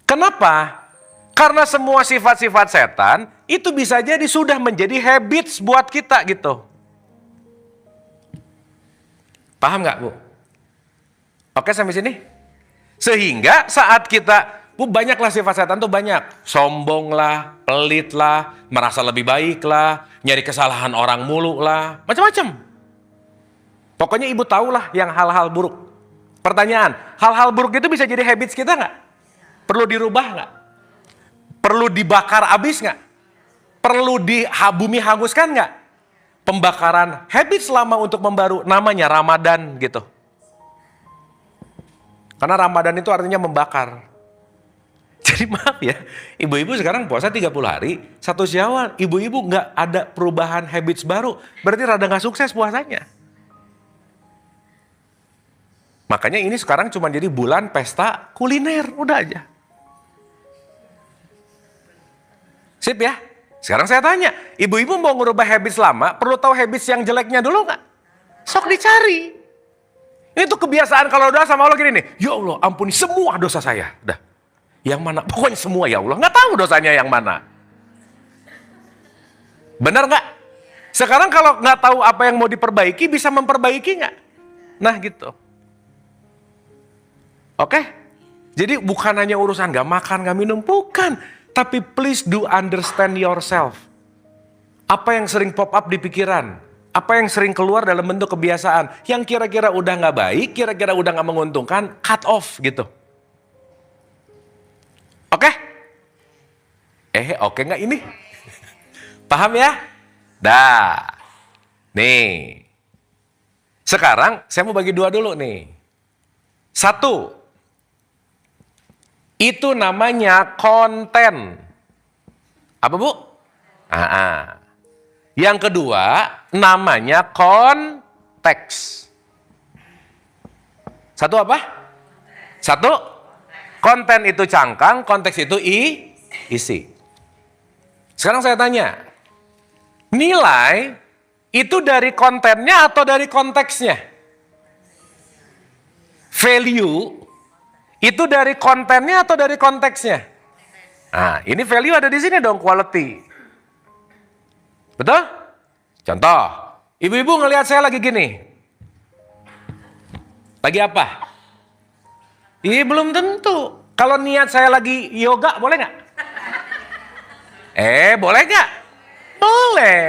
Kenapa? Karena semua sifat-sifat setan, itu bisa jadi sudah menjadi habits buat kita gitu. Paham nggak, Bu? Oke, sampai sini? Sehingga saat kita, Bu, banyaklah sifat setan tuh banyak. Sombong lah, pelit lah, merasa lebih baik lah, nyari kesalahan orang mulu lah, macam-macam. Pokoknya ibu tahulah yang hal-hal buruk. Pertanyaan, hal-hal buruk itu bisa jadi habits kita nggak? Perlu dirubah nggak? Perlu dibakar abis nggak? Perlu bumi hanguskan nggak? Pembakaran habits lama untuk membaru, namanya Ramadan gitu. Karena Ramadan itu artinya membakar. Jadi maaf ya, ibu-ibu sekarang puasa 30 hari, 1 Syawal, ibu-ibu nggak ada perubahan habits baru, berarti rada nggak sukses puasanya. Makanya ini sekarang cuma jadi bulan pesta kuliner, udah aja. Sip ya? Sekarang saya tanya, ibu-ibu mau ngerubah habits lama, perlu tahu habits yang jeleknya dulu nggak? Sok dicari. Itu kebiasaan kalau doa sama Allah gini nih, ya Allah ampuni semua dosa saya. Dah. Yang mana? Pokoknya semua ya Allah. Nggak tahu dosanya yang mana. Benar nggak? Sekarang kalau nggak tahu apa yang mau diperbaiki, bisa memperbaiki nggak? Nah gitu. Oke? Jadi bukan hanya urusan nggak makan, nggak minum, bukan. Tapi please do understand yourself. Apa yang sering pop up di pikiran? Apa yang sering keluar dalam bentuk kebiasaan? Yang kira-kira udah nggak baik, kira-kira udah nggak menguntungkan, cut off gitu. Oke? Oke nggak ini? Paham ya? Dah. Nih. Sekarang saya mau bagi 2 dulu nih. 1. Itu namanya konten. Apa, Bu? Yang kedua, namanya konteks. 1 apa? 1, konten itu cangkang, konteks itu isi. Sekarang saya tanya, nilai itu dari kontennya atau dari konteksnya? Value itu dari kontennya atau dari konteksnya? Nah, ini value ada di sini dong, quality. Betul? Contoh, ibu-ibu ngelihat saya lagi gini. Lagi apa? Belum tentu. Kalau niat saya lagi yoga, boleh nggak? Boleh nggak? Boleh.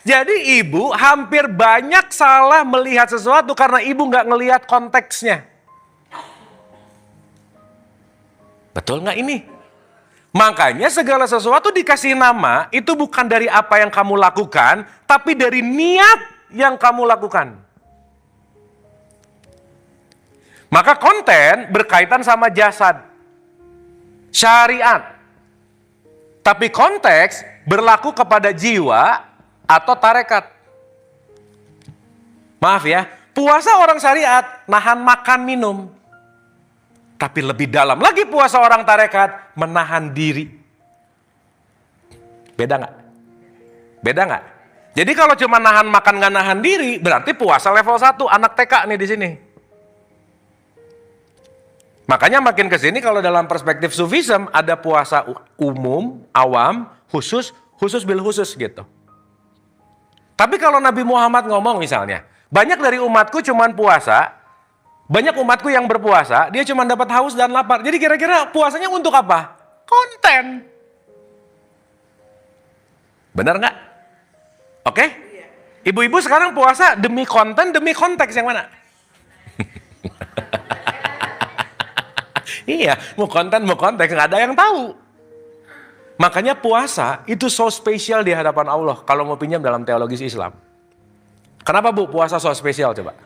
Jadi ibu hampir banyak salah melihat sesuatu karena ibu nggak ngelihat konteksnya. Betul nggak ini? Makanya segala sesuatu dikasih nama, itu bukan dari apa yang kamu lakukan, tapi dari niat yang kamu lakukan. Maka konten berkaitan sama jasad, syariat. Tapi konteks berlaku kepada jiwa atau tarekat. Maaf ya, puasa orang syariat, nahan makan minum. Tapi lebih dalam lagi puasa orang tarekat, menahan diri. Beda nggak? Beda nggak? Jadi kalau cuma nahan makan nggak nahan diri, berarti puasa level 1, anak TK nih di sini. Makanya makin ke sini kalau dalam perspektif Sufism ada puasa umum, awam, khusus bil khusus gitu. Tapi kalau Nabi Muhammad ngomong misalnya, banyak dari umatku cuman puasa, banyak umatku yang berpuasa, dia cuma dapat haus dan lapar. Jadi kira-kira puasanya untuk apa? Konten. Benar nggak? Oke? Ibu-ibu sekarang puasa demi konten, demi konteks yang mana? Iya, mau konten, mau konteks, nggak ada yang tahu. Makanya puasa itu so spesial di hadapan Allah kalau mau pinjam dalam teologis Islam. Kenapa, Bu, puasa so spesial coba?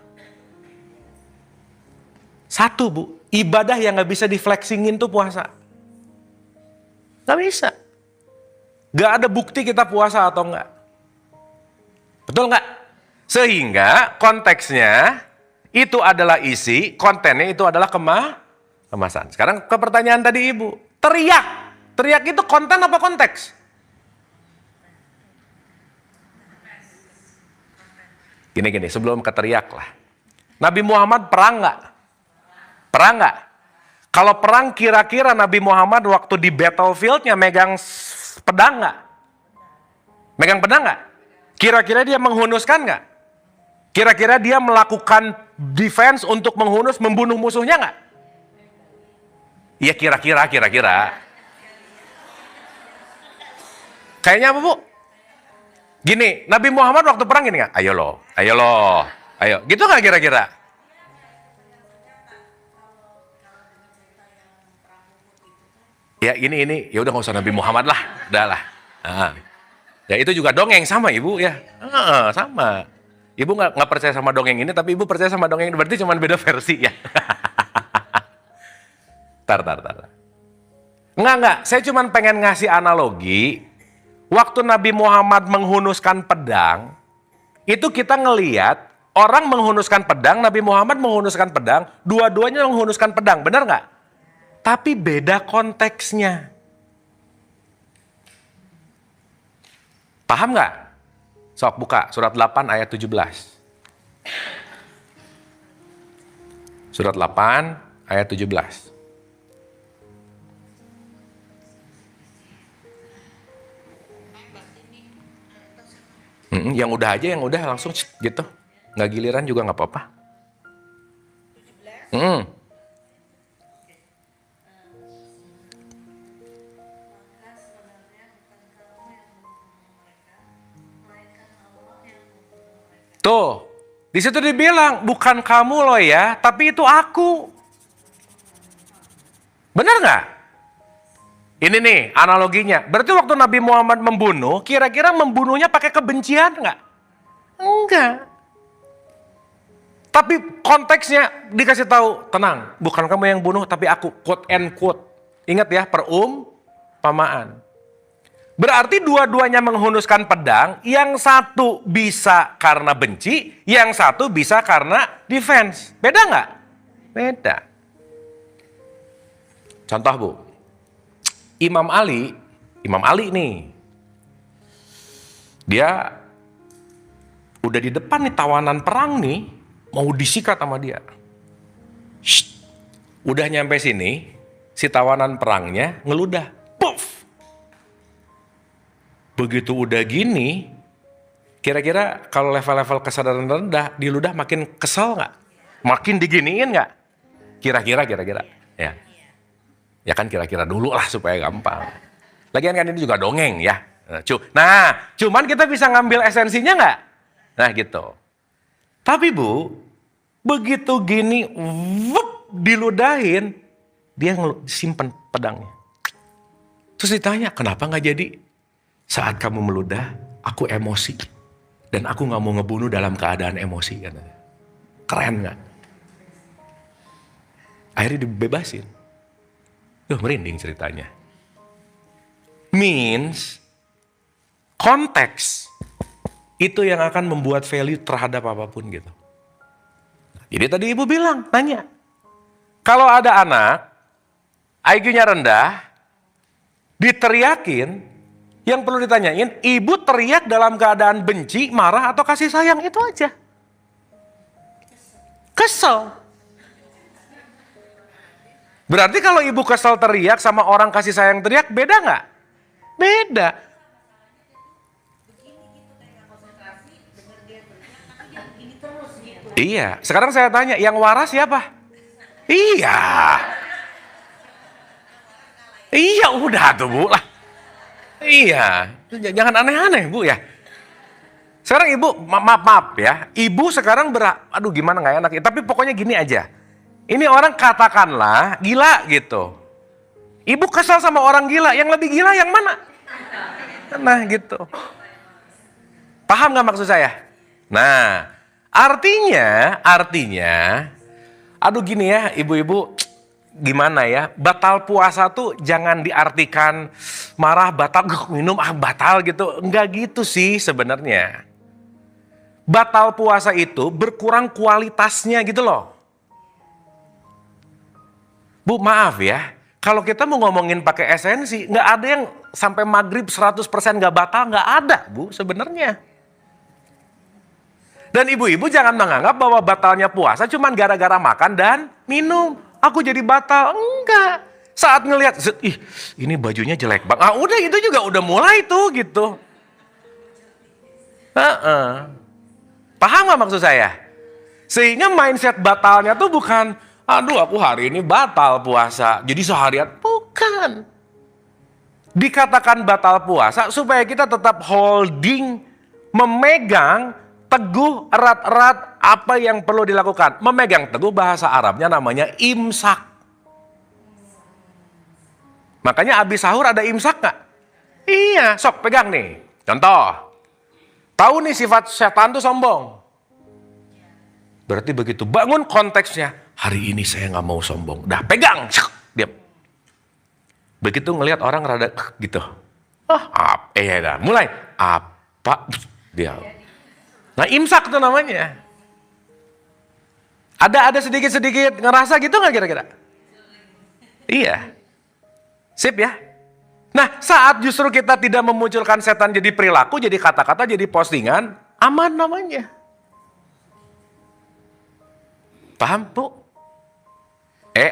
1, Bu, ibadah yang nggak bisa diflexingin tuh puasa. Nggak bisa. Nggak ada bukti kita puasa atau enggak. Betul nggak? Sehingga konteksnya itu adalah isi, kontennya itu adalah kemasan. Sekarang ke pertanyaan tadi Ibu. Teriak. Teriak itu konten apa konteks? Gini, sebelum keteriak lah. Nabi Muhammad perang nggak? Perang nggak? Kalau perang kira-kira Nabi Muhammad waktu di battlefield-nya megang pedang nggak? Megang pedang nggak? Kira-kira dia menghunuskan nggak? Kira-kira dia melakukan defense untuk menghunus, membunuh musuhnya nggak? Iya kira-kira. Kayaknya apa, Bu? Gini, Nabi Muhammad waktu perang gini nggak? Ayo loh. Gitu nggak kira-kira? Ya ini, ya udah nggak usah Nabi Muhammad lah, udahlah. Ya itu juga dongeng sama Ibu ya, sama. Ibu nggak percaya sama dongeng ini, tapi Ibu percaya sama dongeng ini, berarti cuma beda versi ya. Tar. Enggak, saya cuma pengen ngasih analogi. Waktu Nabi Muhammad menghunuskan pedang, itu kita ngeliat orang menghunuskan pedang, Nabi Muhammad menghunuskan pedang, dua-duanya menghunuskan pedang, benar nggak? Tapi beda konteksnya. Paham nggak? Sok buka surat 8 ayat 17. Surat 8 ayat 17. Yang udah aja, yang udah langsung gitu. Nggak giliran juga nggak apa-apa. Tuh, di situ dibilang bukan kamu loh ya, tapi itu aku. Benar nggak? Ini nih analoginya. Berarti waktu Nabi Muhammad membunuh, kira-kira membunuhnya pakai kebencian nggak? Enggak. Tapi konteksnya dikasih tahu, tenang, bukan kamu yang bunuh, tapi aku, quote and quote. Ingat ya, perumpamaan. Berarti dua-duanya menghunuskan pedang, yang satu bisa karena benci, yang satu bisa karena defense. Beda nggak? Beda. Contoh, Bu. Imam Ali nih, dia udah di depan nih tawanan perang nih, mau disikat sama dia. Udah nyampe sini, si tawanan perangnya ngeludah. Puff! Begitu udah gini, kira-kira kalau level-level kesadaran rendah, diludah makin kesel nggak? Makin diginiin nggak? Kira-kira. Ya. Ya kan kira-kira dulu lah supaya gampang. Lagian kan ini juga dongeng ya. Nah, cuman kita bisa ngambil esensinya nggak? Nah gitu. Tapi Bu, begitu gini, diludahin, dia simpen pedangnya. Terus ditanya, kenapa nggak jadi? Saat kamu meludah, aku emosi. Dan aku nggak mau ngebunuh dalam keadaan emosi. Katanya. Keren nggak? Akhirnya dibebasin. Merinding ceritanya. Means, konteks itu yang akan membuat value terhadap apapun gitu. Jadi tadi Ibu bilang, nanya. Kalau ada anak, IQ-nya rendah, diteriakin, yang perlu ditanyain, Ibu teriak dalam keadaan benci, marah, atau kasih sayang, itu aja. Kesel. Berarti kalau Ibu kesel teriak sama orang kasih sayang teriak, beda nggak? Beda. Iya, sekarang saya tanya, yang waras siapa? Iya. Iya, udah tuh Bu lah. Iya, jangan aneh-aneh Bu ya. Sekarang Ibu, maaf ya, Ibu sekarang aduh gimana nggak enak ya, tapi pokoknya gini aja. Ini orang katakanlah gila gitu. Ibu kesal sama orang gila, yang lebih gila yang mana? Nah gitu. Paham gak maksud saya? Nah, artinya, aduh gini ya ibu-ibu, gimana ya, batal puasa tuh jangan diartikan marah, batal, minum, batal gitu. Enggak gitu sih sebenarnya. Batal puasa itu berkurang kualitasnya gitu loh. Bu, maaf ya, kalau kita mau ngomongin pakai esensi, nggak ada yang sampai maghrib 100% nggak batal, nggak ada Bu sebenarnya. Dan ibu-ibu jangan menganggap bahwa batalnya puasa cuman gara-gara makan dan minum. Aku jadi batal. Enggak. Saat ngelihat, ih ini bajunya jelek banget. Ah udah itu juga udah mulai tuh gitu. Paham gak maksud saya? Sehingga mindset batalnya tuh bukan, aduh aku hari ini batal puasa. Jadi seharian, bukan. Dikatakan batal puasa supaya kita tetap holding, memegang teguh erat-erat apa yang perlu dilakukan. Memegang teguh bahasa Arabnya namanya imsak. Makanya abis sahur ada imsak gak? Iya, sok pegang nih. Contoh, tahu nih sifat setan tuh sombong. Berarti begitu bangun konteksnya, hari ini saya gak mau sombong. Dah pegang, diam. Begitu ngelihat orang rada gitu. Mulai. Apa? Dia. Nah imsak tuh namanya. Ada sedikit-sedikit ngerasa gitu gak kira-kira? Iya. Sip ya. Nah saat justru kita tidak memunculkan setan jadi perilaku, jadi kata-kata, jadi postingan, aman namanya. Paham Bu?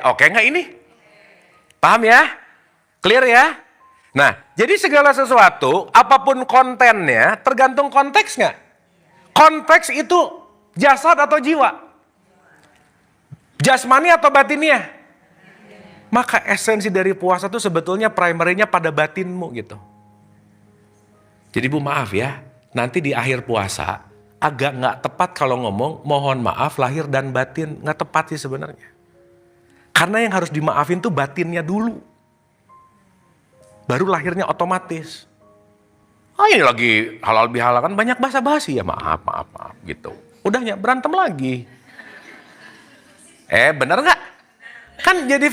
Oke nggak ini? Paham ya? Clear ya? Nah jadi segala sesuatu, apapun kontennya, tergantung konteks nggak? Konteks itu jasad atau jiwa? Jasmani atau batinnya? Maka esensi dari puasa itu sebetulnya primernya pada batinmu gitu. Jadi Bu maaf ya, nanti di akhir puasa agak nggak tepat kalau ngomong mohon maaf lahir dan batin. Nggak tepat sih sebenarnya. Karena yang harus dimaafin tuh batinnya dulu. Baru lahirnya otomatis. Ini lagi halal bihalal kan banyak basa-basi ya maaf gitu. Udahnya berantem lagi. Bener nggak? Kan jadi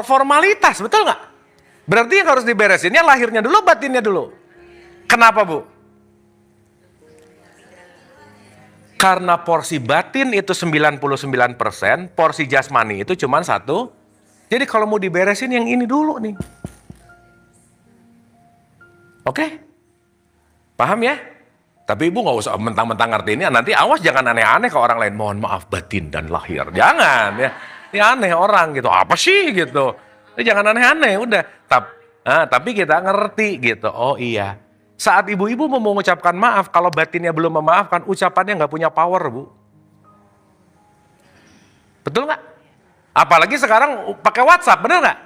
formalitas, betul nggak? Berarti yang harus diberesinnya lahirnya dulu, batinnya dulu. Kenapa Bu? Karena porsi batin itu 99%, porsi jasmani itu cuma 1. Jadi kalau mau diberesin yang ini dulu nih. Oke? Paham ya? Tapi Ibu nggak usah mentang-mentang ngerti ini, nanti awas jangan aneh-aneh ke orang lain. Mohon maaf batin dan lahir. Jangan ya. Ini aneh orang gitu. Apa sih gitu. Jangan aneh-aneh udah. Tapi kita ngerti gitu. Oh iya. Saat ibu-ibu mau mengucapkan maaf, kalau batinnya belum memaafkan, ucapannya nggak punya power Bu. Betul nggak? Apalagi sekarang pakai WhatsApp, bener nggak?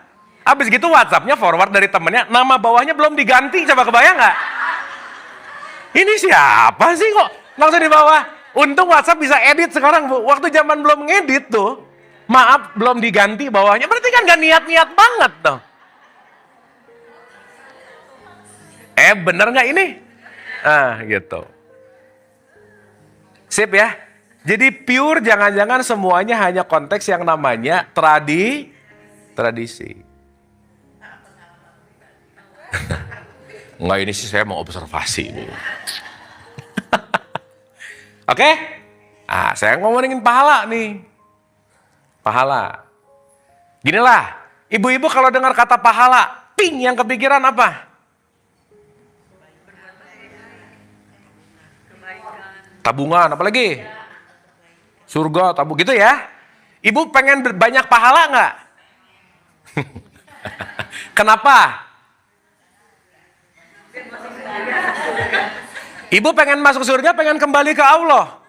Habis gitu WhatsAppnya forward dari temennya, nama bawahnya belum diganti. Coba kebayang nggak? Ini siapa sih kok langsung di bawah? Untung WhatsApp bisa edit sekarang Bu. Waktu zaman belum ngedit tuh, maaf belum diganti bawahnya. Berarti kan gak niat-niat banget tuh. Bener gak ini? Gitu. Sip ya. Jadi pure jangan-jangan semuanya hanya konteks yang namanya tradisi. Enggak, ini sih saya mau observasi. Oke? Saya ngomongin pahala nih. Pahala. Ginilah, ibu-ibu kalau dengar kata pahala, yang kepikiran apa? Tabungan, apalagi? Surga, tabung gitu ya. Ibu pengen banyak pahala nggak? Kenapa? Ibu pengen masuk surga, pengen kembali ke Allah.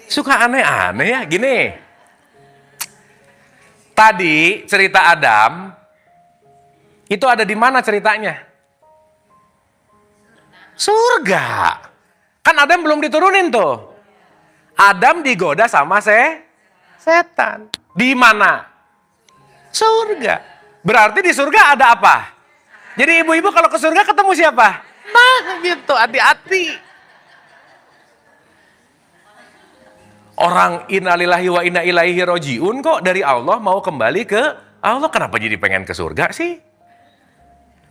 Suka aneh-aneh ya, gini. Tadi cerita Adam, itu ada di mana ceritanya? Surga. Kan Adam belum diturunin tuh. Adam digoda sama setan. Di mana? Surga. Berarti di surga ada apa? Jadi ibu-ibu kalau ke surga ketemu siapa? Nah gitu, hati-hati. Orang innalillahi wa inna ilaihi rojiun kok dari Allah mau kembali ke Allah. Kenapa jadi pengen ke surga sih?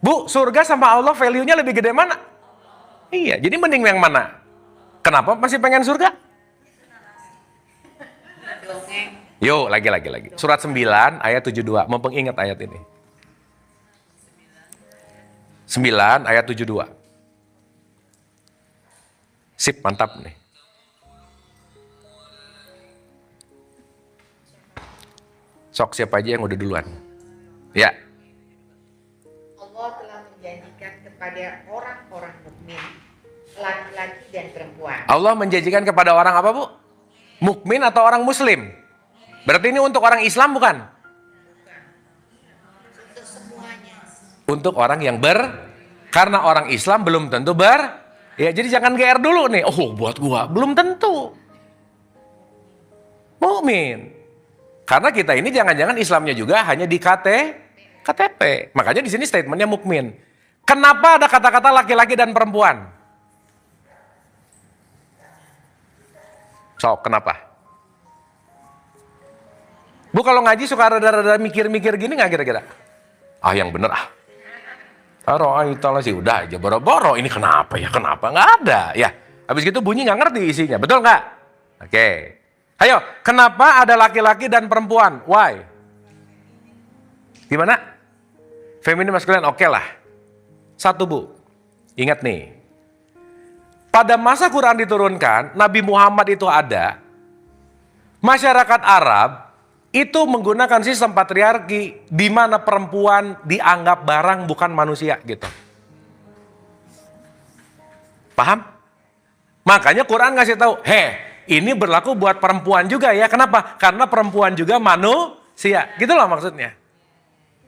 Bu, surga sama Allah value-nya lebih gede mana? Iya, jadi mending yang mana? Kenapa masih pengen surga? Yuk, lagi. Surat 9 ayat 72. Mau pengingat ayat ini. 9 ayat 72. Sip, mantap nih. Sok siapa aja yang udah duluan? Ya. Allah telah menjanjikan kepada orang-orang mukmin, laki-laki dan perempuan. Allah menjanjikan kepada orang apa, Bu? Mukmin atau orang muslim? Berarti ini untuk orang Islam bukan? Untuk semuanya. Untuk orang yang karena orang Islam belum tentu ya jadi jangan GR dulu nih. Oh, buat gua belum tentu. Mukmin. Karena kita ini jangan-jangan Islamnya juga hanya di KTP. Makanya di sini statementnya mukmin. Kenapa ada kata-kata laki-laki dan perempuan? So, kenapa? Bu kalau ngaji suka rada-rada mikir-mikir gini nggak kira-kira? Ah yang bener ah. Taruh sih udah aja boro-boro. Ini kenapa ya? Kenapa nggak ada? Ya, habis gitu bunyi nggak ngerti isinya, betul nggak? Oke. Ayo, kenapa ada laki-laki dan perempuan? Why? Gimana? Feminin maskulin oke lah. Satu Bu, ingat nih. Pada masa Quran diturunkan, Nabi Muhammad itu ada. Masyarakat Arab itu menggunakan sistem patriarki di mana perempuan dianggap barang bukan manusia gitu. Paham? Makanya Quran ngasih tahu, ini berlaku buat perempuan juga ya. Kenapa? Karena perempuan juga manusia. Gitu loh maksudnya.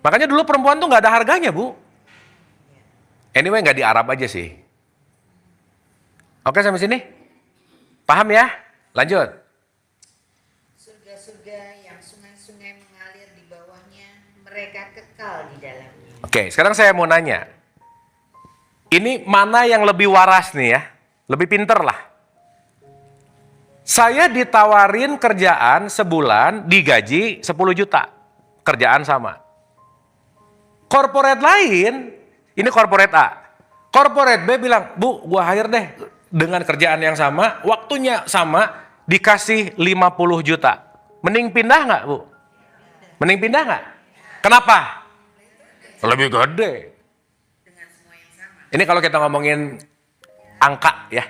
Makanya dulu perempuan tuh nggak ada harganya, Bu. Anyway, nggak di Arab aja sih. Oke, sampai sini? Paham ya? Lanjut. Surga-surga yang sungai-sungai mengalir di bawahnya, mereka kekal di dalamnya. Oke, sekarang saya mau nanya. Ini mana yang lebih waras nih ya? Lebih pinter lah. Saya ditawarin kerjaan sebulan digaji 10 juta. Kerjaan sama. Corporate lain, ini corporate A. Corporate B bilang, Bu, gua hire deh dengan kerjaan yang sama, waktunya sama, dikasih 50 juta. Mending pindah nggak, Bu? Mending pindah nggak? Kenapa? Lebih gede. Ini kalau kita ngomongin angka ya.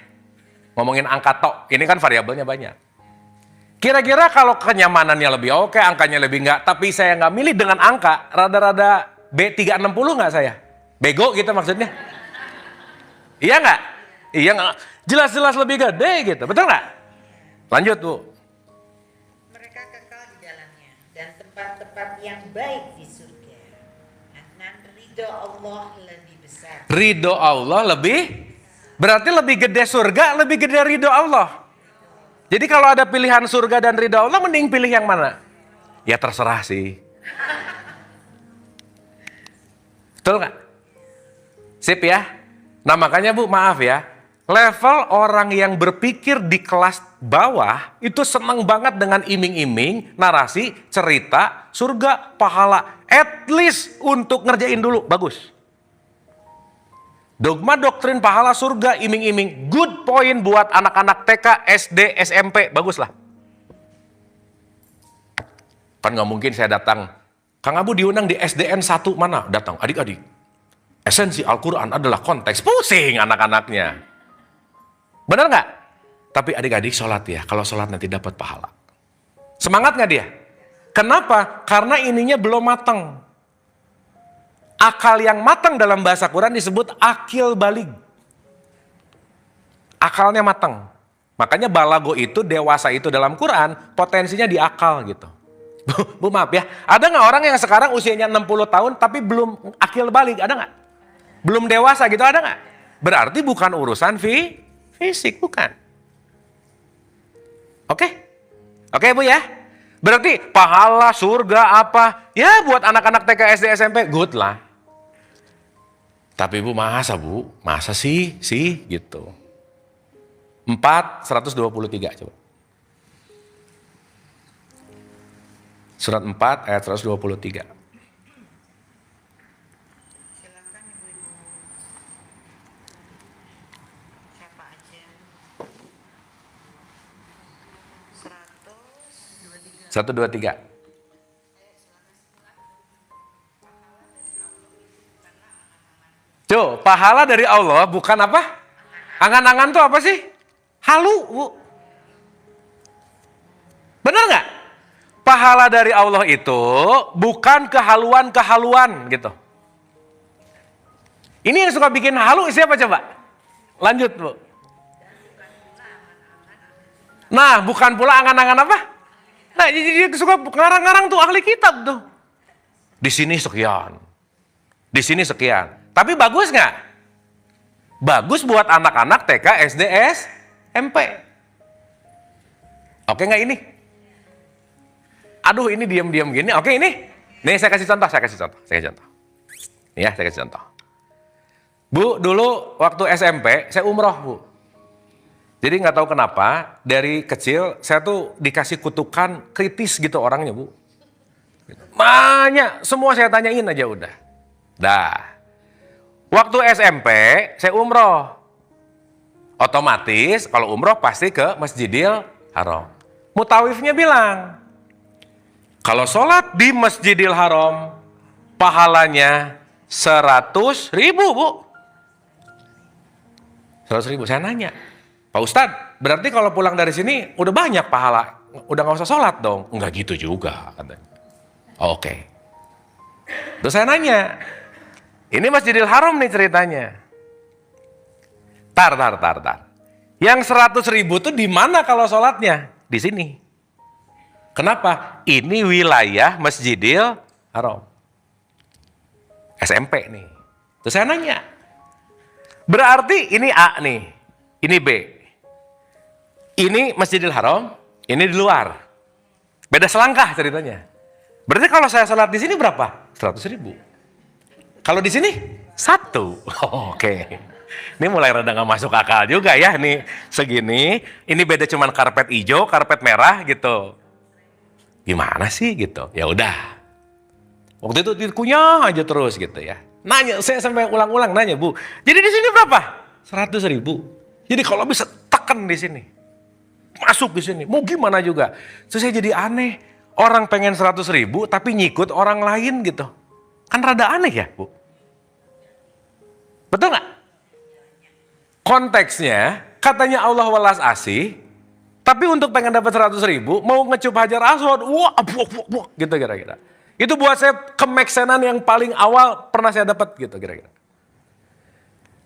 Ngomongin angka tok, ini kan variabelnya banyak. Kira-kira kalau kenyamanannya lebih oke, angkanya lebih enggak, tapi saya nggak milih dengan angka, rada-rada B360 nggak saya? Bego gitu maksudnya. Iya nggak? Iya nggak? Jelas-jelas lebih gede gitu, betul nggak? Lanjut Bu. Mereka kekal di dalamnya dan tempat-tempat yang baik di surga. Dan ridho Allah lebih besar. Ridho Allah berarti lebih gede surga, lebih gede ridho Allah. Jadi kalau ada pilihan surga dan ridho Allah, mending pilih yang mana? Ya terserah sih. Betul nggak? Sip ya. Nah makanya Bu, maaf ya. Level orang yang berpikir di kelas bawah itu senang banget dengan iming-iming, narasi, cerita, surga, pahala. At least untuk ngerjain dulu, bagus. Dogma doktrin pahala surga, iming-iming. Good point buat anak-anak TK, SD, SMP, bagus lah. Kan nggak mungkin saya datang, Kang Abu diundang di SDN 1 mana? Datang, adik-adik. Esensi Al-Quran adalah konteks, pusing anak-anaknya. Benar nggak? Tapi adik-adik sholat ya, kalau sholat nanti dapat pahala. Semangat nggak dia? Kenapa? Karena ininya belum matang. Akal yang matang dalam bahasa Quran disebut akil balig. Akalnya matang. Makanya balago itu, dewasa itu dalam Quran, potensinya di akal gitu. Bu maaf ya, ada nggak orang yang sekarang usianya 60 tahun tapi belum akil balig? Ada nggak? Belum dewasa gitu, ada nggak? Berarti bukan urusan fisik, bukan. Oke? Oke Bu ya? Berarti pahala, surga, apa? Ya buat anak-anak TK, SD, SMP, good lah. Tapi Bu, masa sih gitu. 123 coba. Surat 4 ayat 123. Silakan ibu-ibu. Siapa aja? 123. 123. Tuh, pahala dari Allah bukan apa? Angan-angan tuh apa sih? Halu, Bu. Benar nggak? Pahala dari Allah itu bukan kehaluan-kehaluan gitu. Ini yang suka bikin halu siapa coba? Lanjut, Bu. Nah, bukan pula angan-angan apa? Nah, jadi suka ngarang-ngarang tuh ahli kitab tuh. Di sini sekian. Di sini sekian. Tapi bagus nggak? Bagus buat anak-anak TK, SD, SMP. Oke nggak ini? Aduh, ini diam-diam gini. Oke ini? Nih saya kasih contoh. Ya, saya kasih contoh. Bu, dulu waktu SMP saya umroh, Bu. Jadi nggak tahu kenapa dari kecil saya tuh dikasih kutukan kritis gitu orangnya, Bu. Banyak, semua saya tanyain aja udah. Dah. Waktu SMP saya umroh. Otomatis kalau umroh pasti ke Masjidil Haram. Mutawifnya bilang, kalau sholat di Masjidil Haram pahalanya 100.000, Bu. 100.000. Saya nanya, Pak Ustadz, berarti kalau pulang dari sini udah banyak pahala, udah nggak usah sholat dong? Enggak gitu juga, katanya. Oke. Terus saya nanya, ini Masjidil Haram nih ceritanya. Tar. Yang 100.000 tuh di mana kalau sholatnya? Di sini. Kenapa? Ini wilayah Masjidil Haram. SMP nih. Terus saya nanya, berarti ini A nih, ini B. Ini Masjidil Haram, ini di luar. Beda selangkah ceritanya. Berarti kalau saya sholat di sini berapa? 100.000. Kalau di sini 1. Oke. Ini mulai rada nggak masuk akal juga ya nih segini. Ini beda cuman karpet hijau, karpet merah gitu. Gimana sih gitu? Ya udah. Waktu itu dikunyah aja terus gitu ya. Nanya, saya sampai ulang-ulang nanya, Bu. Jadi di sini berapa? 100.000. Jadi kalau bisa tekan di sini. Masuk di sini. Mau gimana juga. Terus saya jadi aneh. Orang pengen 100.000 tapi nyikut orang lain gitu. Kan rada aneh ya, Bu. Betul nggak? Konteksnya katanya Allah welas asih, tapi untuk pengen dapat 100.000 mau ngecup Hajar Aswad, wah, gitu kira-kira. Itu buat saya kemeksenan yang paling awal pernah saya dapat gitu kira-kira.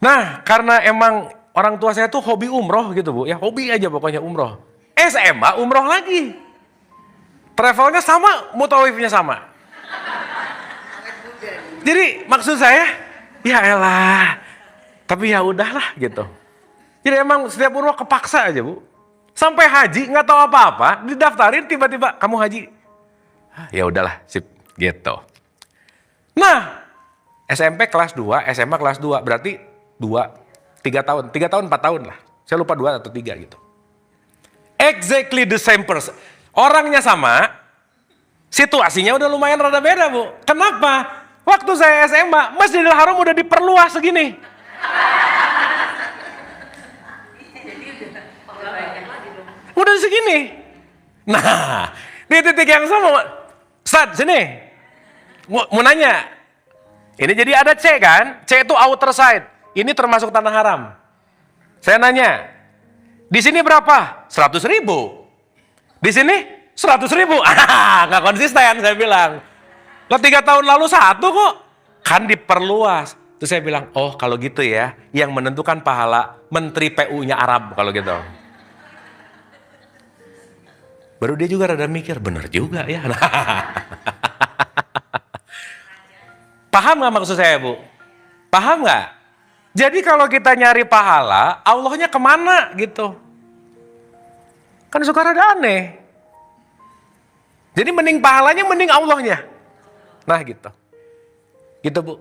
Nah, karena emang orang tua saya tuh hobi umroh gitu, Bu. Ya hobi aja pokoknya umroh. SMA umroh lagi. Travelnya sama, mutawifnya sama. Jadi maksud saya, ya elah, tapi ya udahlah gitu. Jadi emang setiap umroh kepaksa aja, Bu. Sampai haji nggak tahu apa-apa, didaftarin tiba-tiba kamu haji. Ya udahlah, sip gitu. Nah, SMP kelas 2, SMA kelas 2, berarti 3 tahun, 4 tahun lah. Saya lupa 2 atau 3 gitu. Exactly the same person. Orangnya sama, situasinya udah lumayan rada beda, Bu. Kenapa? Waktu saya SMA, Masjidil Haram udah diperluas segini. Udah segini. Nah, di titik yang sama, Ustaz, sini. Mau nanya. Ini jadi ada C kan? C itu outer side. Ini termasuk tanah haram. Saya nanya, di sini berapa? 100.000. Di sini 100.000. Nggak konsisten saya bilang. Lah 3 tahun lalu 1 kok. Kan diperluas. Terus saya bilang, oh kalau gitu ya, yang menentukan pahala Menteri PU-nya Arab kalau gitu. Baru dia juga rada mikir, bener juga ya. Paham nggak maksud saya, Bu? Paham nggak? Jadi kalau kita nyari pahala, Allahnya kemana gitu? Kan suka rada aneh. Jadi mending pahalanya, mending Allahnya. Nah gitu. Gitu, Bu.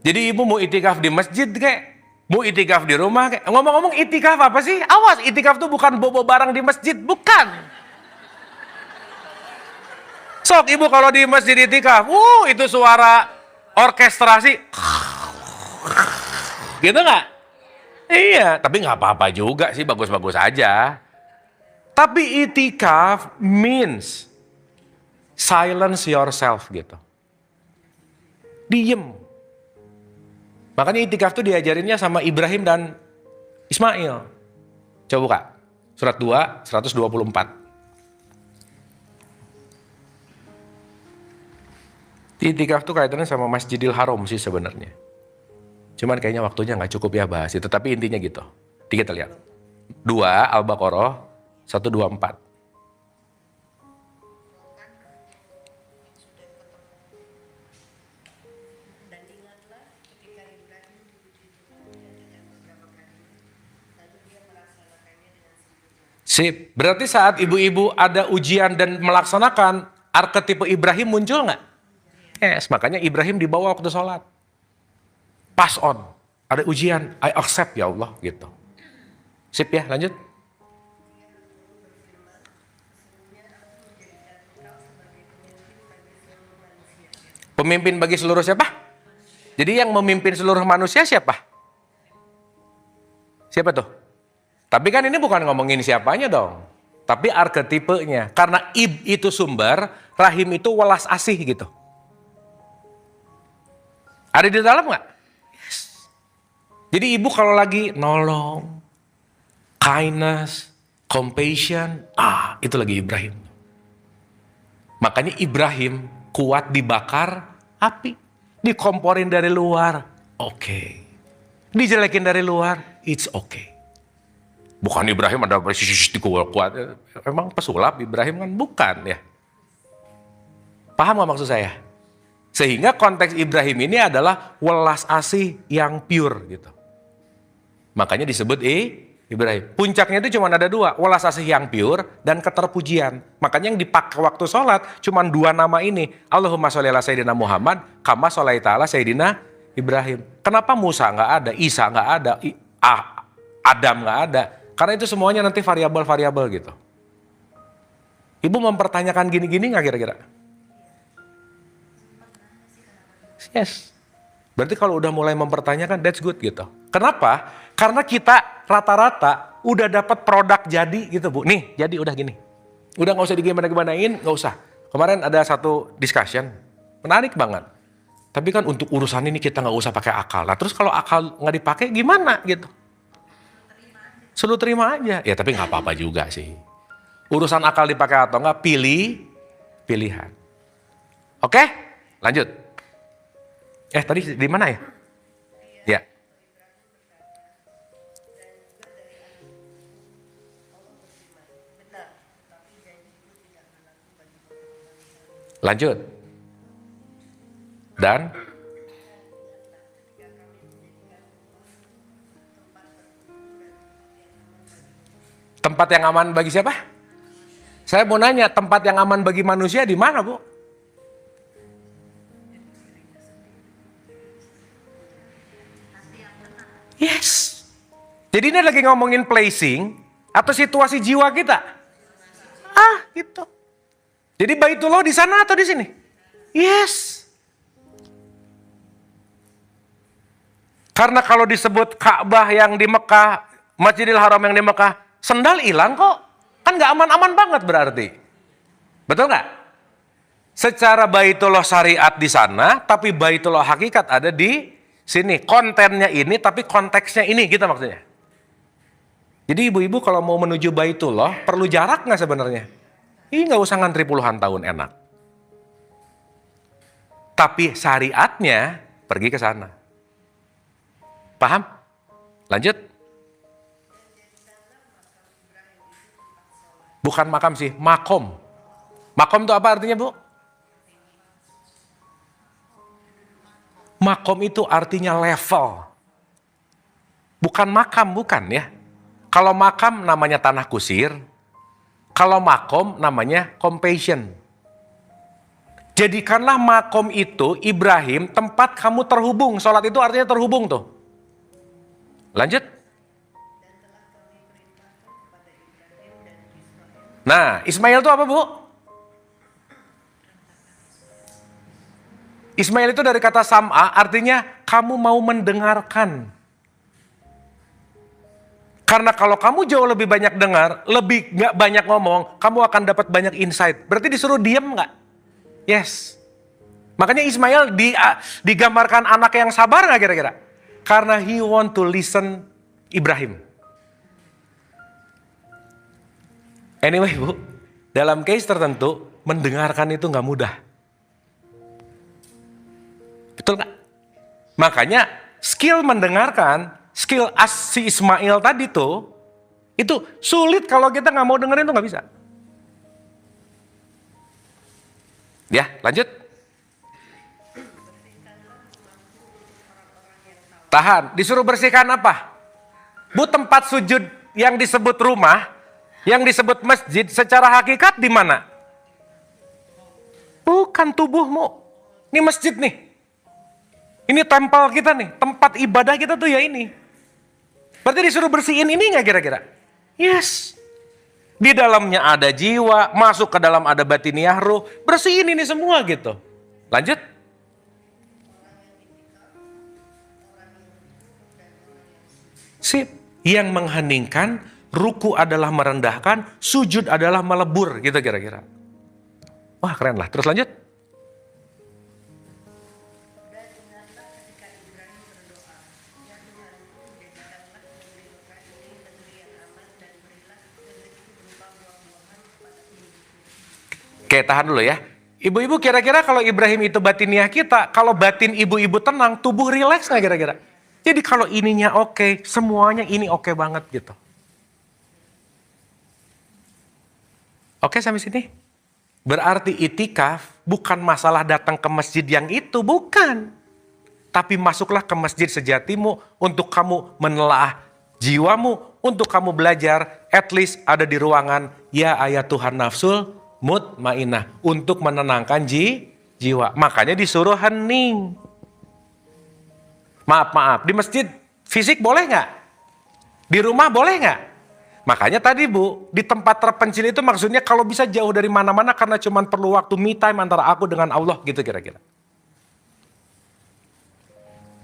Jadi ibu mau itikaf di masjid kayak, mau itikaf di rumah kayak. Ngomong-ngomong itikaf apa sih? Awas, itikaf tuh bukan bobo barang di masjid, bukan. Sok ibu kalau di masjid itikaf, itu suara orkestrasi. Gitu nggak? Iya, tapi nggak apa-apa juga sih, bagus-bagus aja. Tapi itikaf means silence yourself gitu. Diem. Makanya itikaf tuh diajarinnya sama Ibrahim dan Ismail. Coba buka. Surat 2, 124. I'tikaf tuh kaitannya sama Masjidil Haram sih sebenarnya. Cuman kayaknya waktunya nggak cukup ya bahas itu. Tapi intinya gitu. Kita lihat. 2 Al-Baqarah 124. Sip. Berarti saat ibu-ibu ada ujian dan melaksanakan, arketipe Ibrahim muncul nggak? Yes, makanya Ibrahim dibawa waktu sholat. Pass on. Ada ujian, I accept ya Allah gitu. Sip ya, lanjut. Pemimpin bagi seluruh siapa? Jadi yang memimpin seluruh manusia siapa? Siapa tuh? Tapi kan ini bukan ngomongin siapanya dong. Tapi arketipenya. Karena ib itu sumber, rahim itu welas asih gitu. Ada di dalam nggak? Yes. Jadi ibu kalau lagi nolong, kindness, compassion, itu lagi Ibrahim. Makanya Ibrahim kuat dibakar api. Dikomporin dari luar, oke. Dijelekin dari luar, it's okay. Bukan Ibrahim ada kuat. Emang pesulap Ibrahim kan bukan ya. Paham gak maksud saya? Sehingga konteks Ibrahim ini adalah welas asih yang pure gitu. Makanya disebut Ibrahim. Puncaknya itu cuma ada 2, welas asih yang pure dan keterpujian. Makanya yang dipakai waktu sholat cuma 2 nama ini. Allahumma sholli ala Sayyidina Muhammad, kama sholaita ala Sayyidina Ibrahim. Kenapa Musa nggak ada, Isa nggak ada, Adam nggak ada? Karena itu semuanya nanti variabel-variabel gitu. Ibu mempertanyakan gini-gini nggak kira-kira? Yes. Berarti kalau udah mulai mempertanyakan, that's good gitu. Kenapa? Karena kita rata-rata udah dapat produk jadi gitu Bu. Nih, jadi udah gini. Udah nggak usah digimana-gimanain, nggak usah. Kemarin ada satu discussion, menarik banget. Tapi kan untuk urusan ini kita nggak usah pakai akal. Nah terus kalau akal nggak dipakai gimana gitu? Suruh terima aja. Ya tapi nggak apa-apa juga sih. Urusan akal dipakai atau nggak, pilihan. Oke, lanjut. Tadi di mana ya? Ya. Lanjut. Dan tempat yang aman bagi siapa? Saya mau nanya, tempat yang aman bagi manusia di mana, Bu? Yes. Jadi ini lagi ngomongin placing atau situasi jiwa kita? Gitu. Jadi Baitullah di sana atau di sini? Yes. Karena kalau disebut Ka'bah yang di Mekah, Masjidil Haram yang di Mekah, sendal hilang kok. Kan gak aman-aman banget berarti. Betul gak? Secara Baitullah syariat di sana, tapi Baitullah hakikat ada di sini. Kontennya ini, tapi konteksnya ini, gitu maksudnya. Jadi ibu-ibu kalau mau menuju Baitullah, perlu jarak gak sebenarnya? Ini gak usah ngantri puluhan tahun, enak. Tapi syariatnya, pergi ke sana. Paham? Lanjut. Bukan makam sih, makom. Makom itu apa artinya, Bu? Makom itu artinya level. Bukan makam, bukan ya. Kalau makam namanya tanah kusir. Kalau makom namanya compassion. Jadikanlah makom itu, Ibrahim, tempat kamu terhubung. Sholat itu artinya terhubung tuh. Lanjut. Nah, Ismail itu apa, Bu? Ismail itu dari kata sam'a, artinya kamu mau mendengarkan. Karena kalau kamu jauh lebih banyak dengar, lebih nggak banyak ngomong, kamu akan dapat banyak insight. Berarti disuruh diem nggak? Yes. Makanya Ismail digambarkan anak yang sabar nggak kira-kira? Karena he want to listen Ibrahim. Anyway Bu, dalam case tertentu mendengarkan itu nggak mudah. Betul nggak? Makanya skill mendengarkan, skill si Ismail tadi tuh, itu sulit kalau kita nggak mau dengerin tuh nggak bisa. Ya, lanjut. Tahan, disuruh bersihkan apa? Bu, tempat sujud yang disebut rumah, yang disebut masjid, secara hakikat di mana? Bukan tubuhmu. Ini masjid nih. Ini tempel kita nih, tempat ibadah kita tuh ya ini. Berarti disuruh bersihin ini nggak kira-kira? Yes. Di dalamnya ada jiwa, masuk ke dalam ada batiniah ruh, bersihin ini semua gitu. Lanjut. Sip. Yang mengheningkan, ruku adalah merendahkan, sujud adalah melebur gitu kira-kira. Wah keren lah, terus lanjut. Oke, tahan dulu ya. Ibu-ibu kira-kira kalau Ibrahim itu batiniah kita, kalau batin ibu-ibu tenang, tubuh rileks nggak kira-kira? Jadi kalau ininya oke, semuanya ini oke banget gitu. Oke sampai sini? Berarti itikaf bukan masalah datang ke masjid yang itu, bukan. Tapi masuklah ke masjid sejatimu untuk kamu menelaah jiwamu, untuk kamu belajar, at least ada di ruangan, ya ayat Tuhan nafsul mutmainah, untuk menenangkan jiwa. Makanya disuruh hening. Maaf, di masjid fisik boleh nggak? Di rumah boleh nggak? Makanya tadi Bu, di tempat terpencil itu maksudnya kalau bisa jauh dari mana-mana karena cuma perlu waktu me time antara aku dengan Allah gitu kira-kira.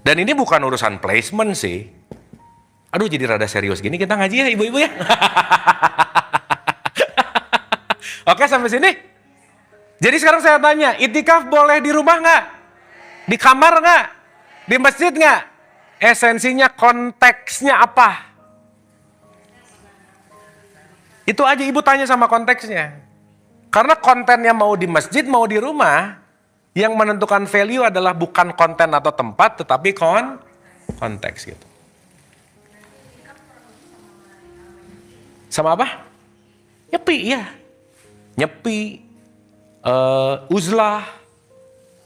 Dan ini bukan urusan placement sih. Aduh jadi rada serius gini kita ngaji ya ibu-ibu ya. Oke sampai sini? Jadi sekarang saya tanya, itikaf boleh di rumah nggak? Di kamar nggak? Di masjid nggak? Esensinya, konteksnya apa? Itu aja ibu tanya sama konteksnya. Karena kontennya mau di masjid, mau di rumah, yang menentukan value adalah bukan konten atau tempat, tetapi konteks gitu. Sama apa? Nyepi, ya. Nyepi, uzlah,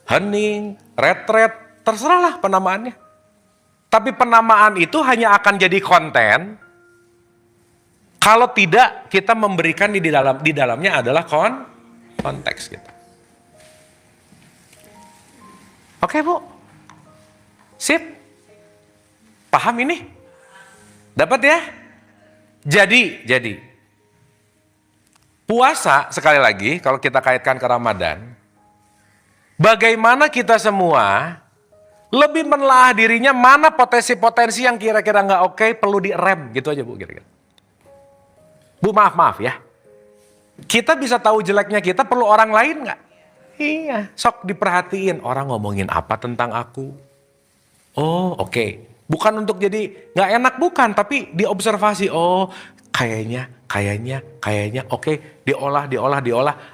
hening, retret, terserahlah penamaannya. Tapi penamaan itu hanya akan jadi konten kalau tidak kita memberikan di dalamnya adalah konteks gitu. Oke Bu, sip, paham ini? Dapat ya? Jadi puasa sekali lagi kalau kita kaitkan ke Ramadan, bagaimana kita semua lebih menelaah dirinya mana potensi-potensi yang kira-kira nggak oke perlu direm gitu aja Bu kira-kira. Bu maaf ya, kita bisa tahu jeleknya kita perlu orang lain nggak? Iya, sok diperhatiin orang ngomongin apa tentang aku. Oh oke. Bukan untuk jadi nggak enak bukan, tapi diobservasi. Oh kayaknya, oke, diolah.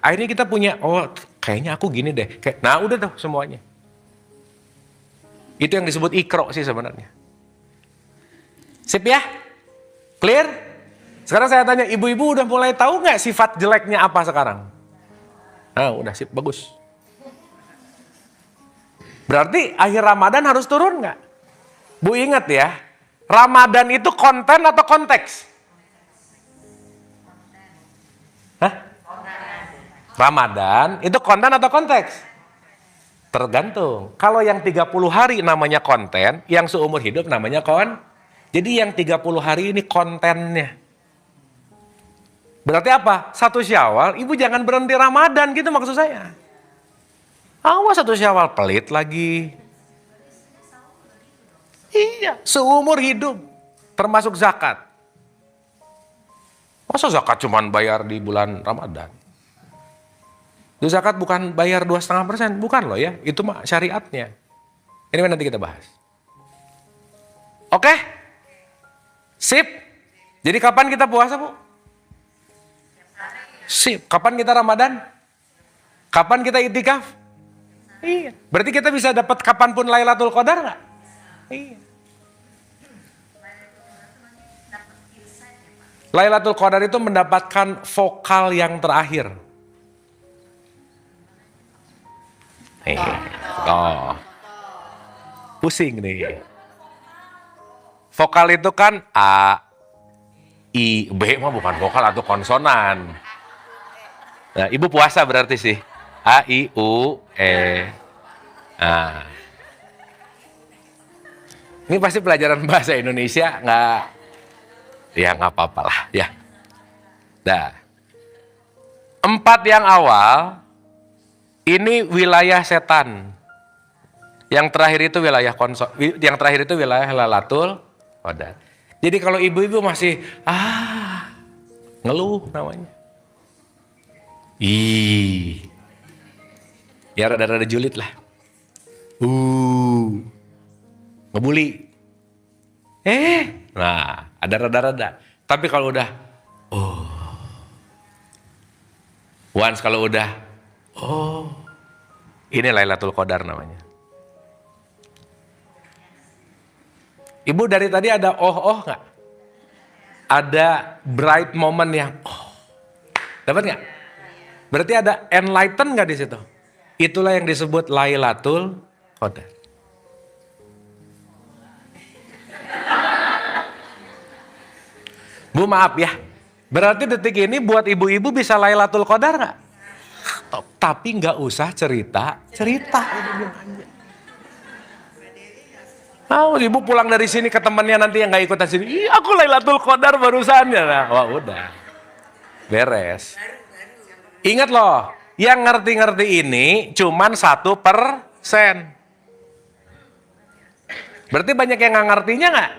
Akhirnya kita punya, oh kayaknya aku gini deh. Nah udah tuh semuanya. Itu yang disebut ikro sih sebenarnya. Sip ya? Clear? Sekarang saya tanya, ibu-ibu udah mulai tahu nggak sifat jeleknya apa sekarang? Nah udah sip, bagus. Berarti akhir Ramadan harus turun nggak? Bu ingat ya, Ramadan itu konten atau konteks? Hah? Ramadan itu konten atau konteks? Tergantung. Kalau yang 30 hari namanya konten, yang seumur hidup namanya Jadi yang 30 hari ini kontennya. Berarti apa? 1 Syawal, ibu jangan berhenti Ramadan gitu maksud saya. Awas 1 Syawal pelit lagi. Iya, seumur hidup. Termasuk zakat. Masa zakat cuma bayar di bulan Ramadan? Itu zakat bukan bayar 2,5%, bukan loh ya. Itu mah syariatnya. Ini nanti kita bahas. Oke? Sip. Jadi kapan kita puasa Bu? Sip. Kapan kita Ramadan? Kapan kita itikaf? Iya. Berarti kita bisa dapat kapanpun Lailatul Qadar nggak? Iya. Lailatul Qadar itu mendapatkan vokal yang terakhir. Oh. Pusing nih. Vokal itu kan A, I, B mah bukan vokal atau konsonan. Nah, ibu puasa berarti sih. A, I, U, E. Nah. Ini pasti pelajaran bahasa Indonesia nggak? Ya nggak apa-apa lah ya. Nah, 4 yang awal ini wilayah setan. Yang terakhir itu wilayah yang terakhir itu wilayah Lailatul Qadar. Jadi kalau ibu-ibu masih ngeluh namanya. Ya rada-rada julid lah. Ngebully. Nah, ada rada-rada. Tapi kalau udah, once kalau udah, ini Lailatul Qadar namanya. Ibu dari tadi ada nggak? Ada bright moment yang dapat nggak? Berarti ada enlighten nggak di situ? Itulah yang disebut Lailatul Qadar. Bu maaf ya, berarti detik ini buat ibu-ibu bisa Lailatul Qadar nggak? Tapi nggak usah cerita. Ibu pulang dari sini ke temannya nanti yang nggak ikutan sini, aku Lailatul Qadar barusan ya. Nah, wah udah, beres. Ingat loh, yang ngerti-ngerti ini cuman 1%. Berarti banyak yang nggak ngertinya nggak?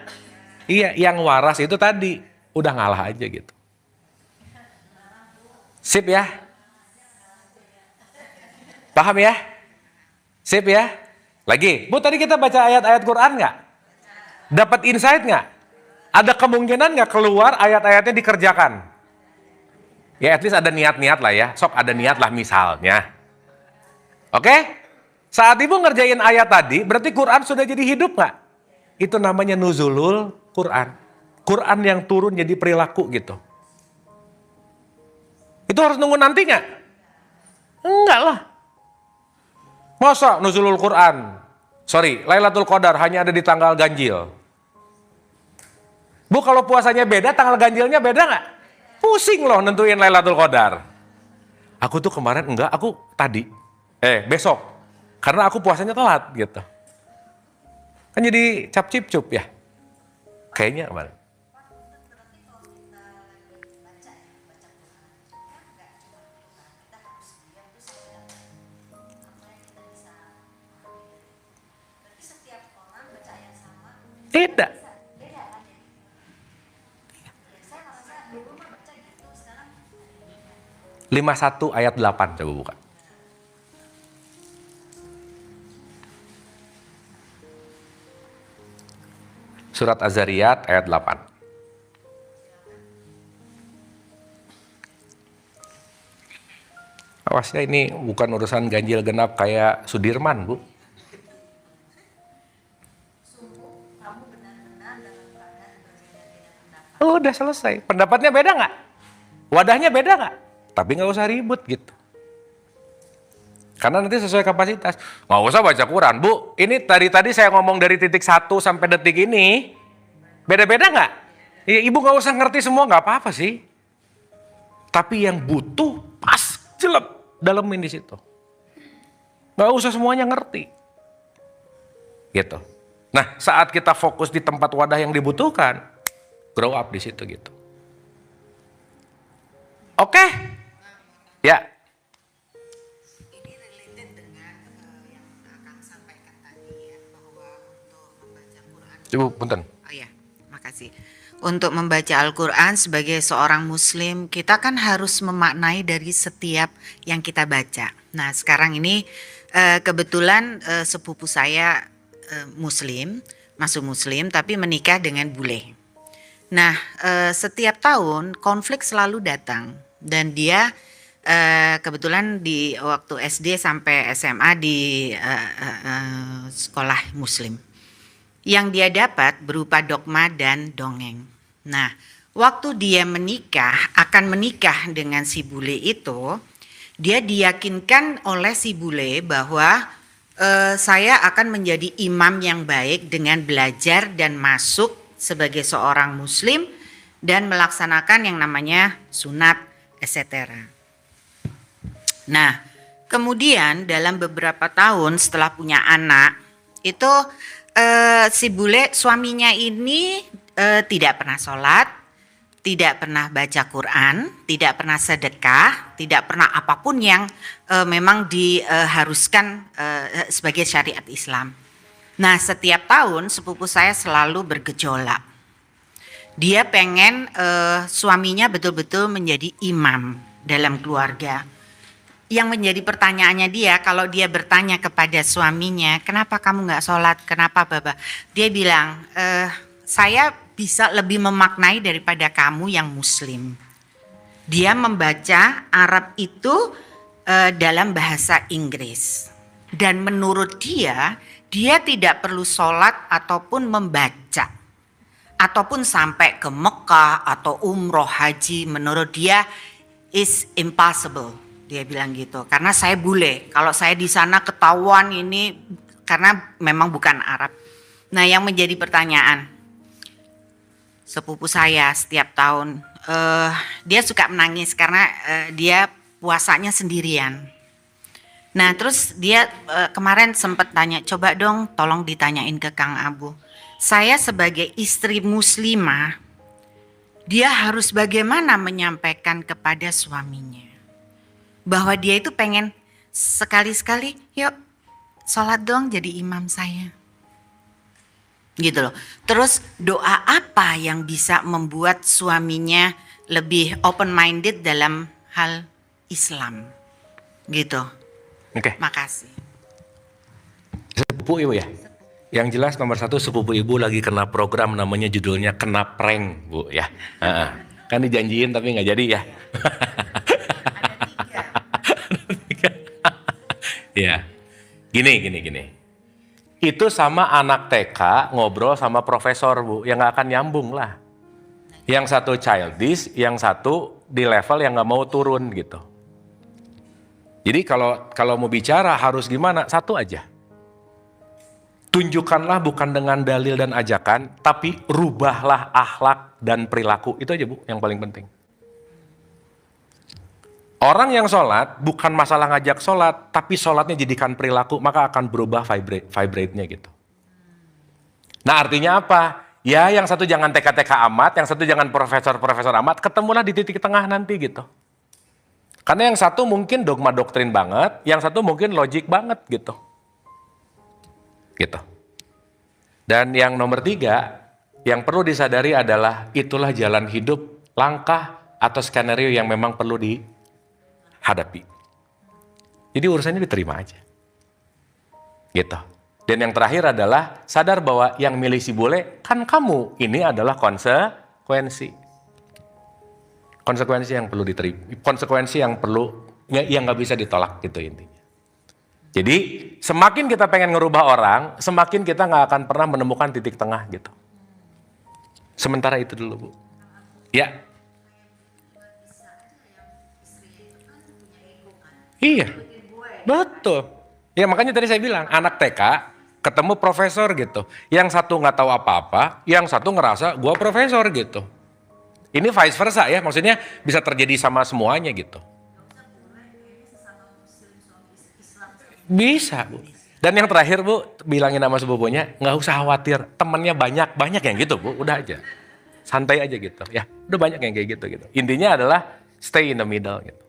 Iya, yang waras itu tadi. Udah ngalah aja gitu. Sip ya? Paham ya? Sip ya? Lagi, Bu tadi kita baca ayat-ayat Quran nggak? Dapat insight nggak? Ada kemungkinan nggak keluar ayat-ayatnya dikerjakan? Ya at least ada niat-niat lah ya. Sok ada niat lah misalnya. Oke? Saat ibu ngerjain ayat tadi, berarti Quran sudah jadi hidup nggak? Itu namanya nuzulul Quran. Quran yang turun jadi perilaku gitu. Itu harus nunggu nanti nggak? Enggak lah. Masa nuzulul Quran? Lailatul Qadar hanya ada di tanggal ganjil. Bu kalau puasanya beda, tanggal ganjilnya beda nggak? Pusing loh nentuin Lailatul Qadar. Aku tuh kemarin aku tadi. Besok. Karena aku puasanya telat gitu. Kan jadi cap-cip-cup ya. Kayaknya kemarin. Tidak. 51 ayat 8 coba buka. Surat Az-Zariyat ayat 8. Awas ya, ini bukan urusan ganjil genap kayak Sudirman, Bu. Udah selesai. Pendapatnya beda nggak? Wadahnya beda nggak? Tapi nggak usah ribut gitu. Karena nanti sesuai kapasitas. Nggak usah baca Quran, Bu. Ini tadi saya ngomong dari titik 1 sampai detik ini. Beda-beda nggak? Ya, ibu nggak usah ngerti semua, nggak apa-apa sih. Tapi yang butuh pas, jelek, dalemin di situ. Nggak usah semuanya ngerti. Gitu. Nah, saat kita fokus di tempat wadah yang dibutuhkan, grow up di situ gitu. Oke? Ya. Ini related dengan yang Kang sampaikan tadi ya, bahwa untuk membaca Quran. Coba, punten. Oh ya, makasih. Untuk membaca Al-Quran sebagai seorang muslim, kita kan harus memaknai dari setiap yang kita baca. Nah sekarang ini kebetulan sepupu saya muslim, masuk muslim tapi menikah dengan bule. Nah setiap tahun konflik selalu datang. Dan dia kebetulan di waktu SD sampai SMA di sekolah Muslim. Yang dia dapat berupa dogma dan dongeng. Nah, waktu dia akan menikah dengan si bule itu, dia diyakinkan oleh si bule bahwa saya akan menjadi imam yang baik dengan belajar dan masuk sebagai seorang muslim dan melaksanakan yang namanya sunat, etc. Nah, kemudian dalam beberapa tahun setelah punya anak, itu si bule suaminya ini tidak pernah sholat, tidak pernah baca Quran, tidak pernah sedekah, tidak pernah apapun yang memang diharuskan sebagai syariat Islam. Nah, setiap tahun sepupu saya selalu bergejolak. Dia pengen suaminya betul-betul menjadi imam dalam keluarga. Yang menjadi pertanyaannya dia, kalau dia bertanya kepada suaminya, kenapa kamu nggak sholat, kenapa Baba? Dia bilang, saya bisa lebih memaknai daripada kamu yang muslim. Dia membaca Arab itu dalam bahasa Inggris. Dan menurut dia tidak perlu sholat ataupun membaca. Ataupun sampai ke Mekah atau umroh haji, menurut dia is impossible. Dia bilang gitu, karena saya bule. Kalau saya di sana ketahuan ini karena memang bukan Arab. Nah, yang menjadi pertanyaan, sepupu saya setiap tahun dia suka menangis karena dia puasanya sendirian. Nah, terus dia kemarin sempat tanya, coba dong tolong ditanyain ke Kang Abu. Saya sebagai istri muslimah, dia harus bagaimana menyampaikan kepada suaminya bahwa dia itu pengen sekali-sekali, yuk sholat dong jadi imam saya. Gitu loh. Terus doa apa yang bisa membuat suaminya lebih open minded dalam hal Islam? Gitu. Oke. Makasih. Sepupu ibu ya? Yang jelas nomor satu, sepupu ibu lagi kena program namanya judulnya kena prank, Bu ya. Kan dijanjiin tapi nggak jadi ya. Ya. Gini. Itu sama anak TK ngobrol sama profesor, Bu, yang nggak akan nyambung lah. Yang satu childish, yang satu di level yang nggak mau turun gitu. Jadi kalau mau bicara harus gimana? Satu aja. Tunjukkanlah bukan dengan dalil dan ajakan, tapi rubahlah akhlak dan perilaku. Itu aja, Bu, yang paling penting. Orang yang sholat bukan masalah ngajak sholat, tapi sholatnya jadikan perilaku, maka akan berubah vibrate-nya gitu. Nah, artinya apa? Ya, yang satu jangan TK-TK amat, yang satu jangan profesor-profesor amat, ketemulah di titik tengah nanti gitu. Karena yang satu mungkin dogma doktrin banget, yang satu mungkin logik banget gitu. Gitu. Dan yang nomor 3, yang perlu disadari adalah itulah jalan hidup, langkah atau skenario yang memang perlu dihadapi. Jadi urusannya diterima aja. Gitu. Dan yang terakhir adalah sadar bahwa yang milih si bule kan kamu. Ini adalah konsekuensi. Konsekuensi yang perlu diterima. Konsekuensi yang yang nggak bisa ditolak gitu intinya. Jadi semakin kita pengen ngerubah orang, semakin kita nggak akan pernah menemukan titik tengah gitu. Sementara itu dulu, Bu. Ya. Iya, betul. Ya makanya tadi saya bilang, anak TK ketemu profesor gitu. Yang satu nggak tahu apa-apa, yang satu ngerasa gua profesor gitu. Ini vice versa ya, maksudnya bisa terjadi sama semuanya gitu. Bisa, Bu. Dan yang terakhir, Bu, bilangin sama sepupunya, nggak usah khawatir, temennya banyak yang gitu, Bu, udah aja. Santai aja gitu, ya. Udah banyak yang kayak gitu. Intinya adalah stay in the middle gitu.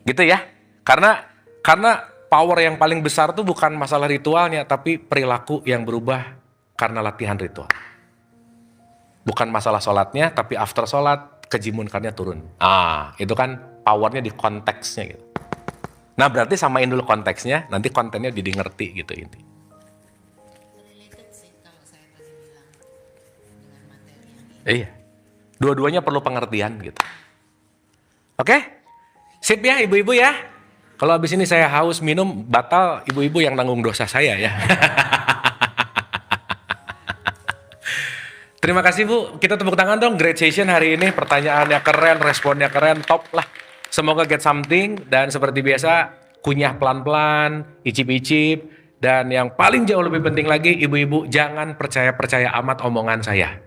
Gitu ya. Karena power yang paling besar tuh bukan masalah ritualnya, tapi perilaku yang berubah karena latihan ritual. Bukan masalah sholatnya, tapi after sholat, kejimunkannya turun. Itu kan powernya di konteksnya gitu. Nah berarti samain dulu konteksnya, nanti kontennya jadi ngerti gitu intinya. Iya, dua-duanya perlu pengertian gitu. Oke? Sip ya ibu-ibu ya. Kalau habis ini saya haus minum, batal ibu-ibu yang nanggung dosa saya ya. Terima kasih Bu, kita tepuk tangan dong, great session hari ini, pertanyaannya keren, responnya keren, top lah. Semoga get something, dan seperti biasa, kunyah pelan-pelan, icip-icip, dan yang paling jauh lebih penting lagi, ibu-ibu jangan percaya-percaya amat omongan saya.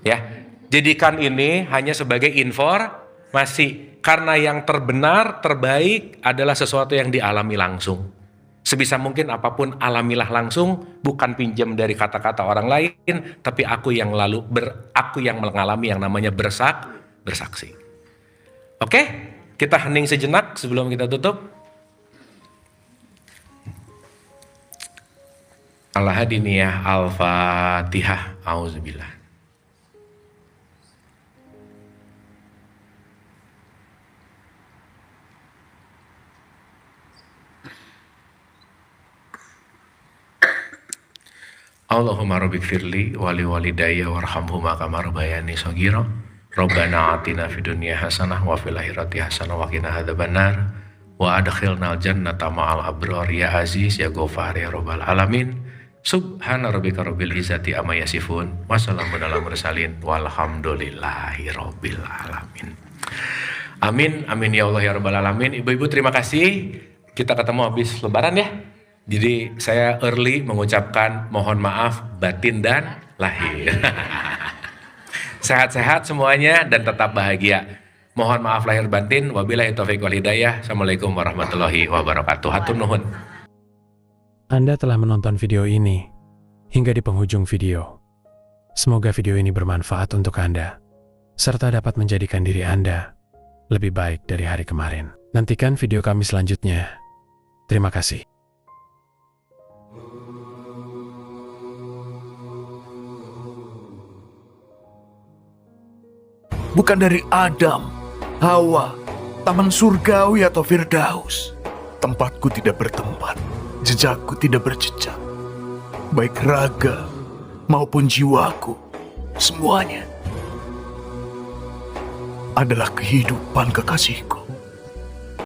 Ya, jadikan ini hanya sebagai informasi, karena yang terbenar, terbaik adalah sesuatu yang dialami langsung. Sebisa mungkin apapun alamilah langsung, bukan pinjam dari kata-kata orang lain, tapi aku yang mengalami yang namanya bersaksi. Oke, kita hening sejenak sebelum kita tutup. Al-Hadiniyah Al-Fatihah. Auzubillah. Allahumma rabbik firli wali walidayya warhamhuma kama rabbayani shaghira. Rabbana atina fid dunya hasanah wa fil akhirati hasanah wa qina adzabannar. Wa adkhilnal jannata ma'al abrar ya aziz ya ghafar ya rabbal alamin. Subhana rabbika rabbil izzati amma yasifun wa salamun alal mursalin walhamdulillahi rabbil alamin. Amin amin ya Allah ya rabbal alamin. Ibu-ibu terima kasih. Kita ketemu habis lebaran ya. Jadi saya early mengucapkan mohon maaf batin dan lahir. Sehat-sehat semuanya dan tetap bahagia. Mohon maaf lahir batin. Wabillahi taufiq wal hidayah. Assalamualaikum warahmatullahi wabarakatuh. Hatur nuhun. Anda telah menonton video ini hingga di penghujung video. Semoga video ini bermanfaat untuk Anda, serta dapat menjadikan diri Anda lebih baik dari hari kemarin. Nantikan video kami selanjutnya. Terima kasih. Bukan dari Adam, Hawa, taman surgawi atau Firdaus. Tempatku tidak bertempat, jejakku tidak berjejak. Baik raga maupun jiwaku, semuanya adalah kehidupan kekasihku.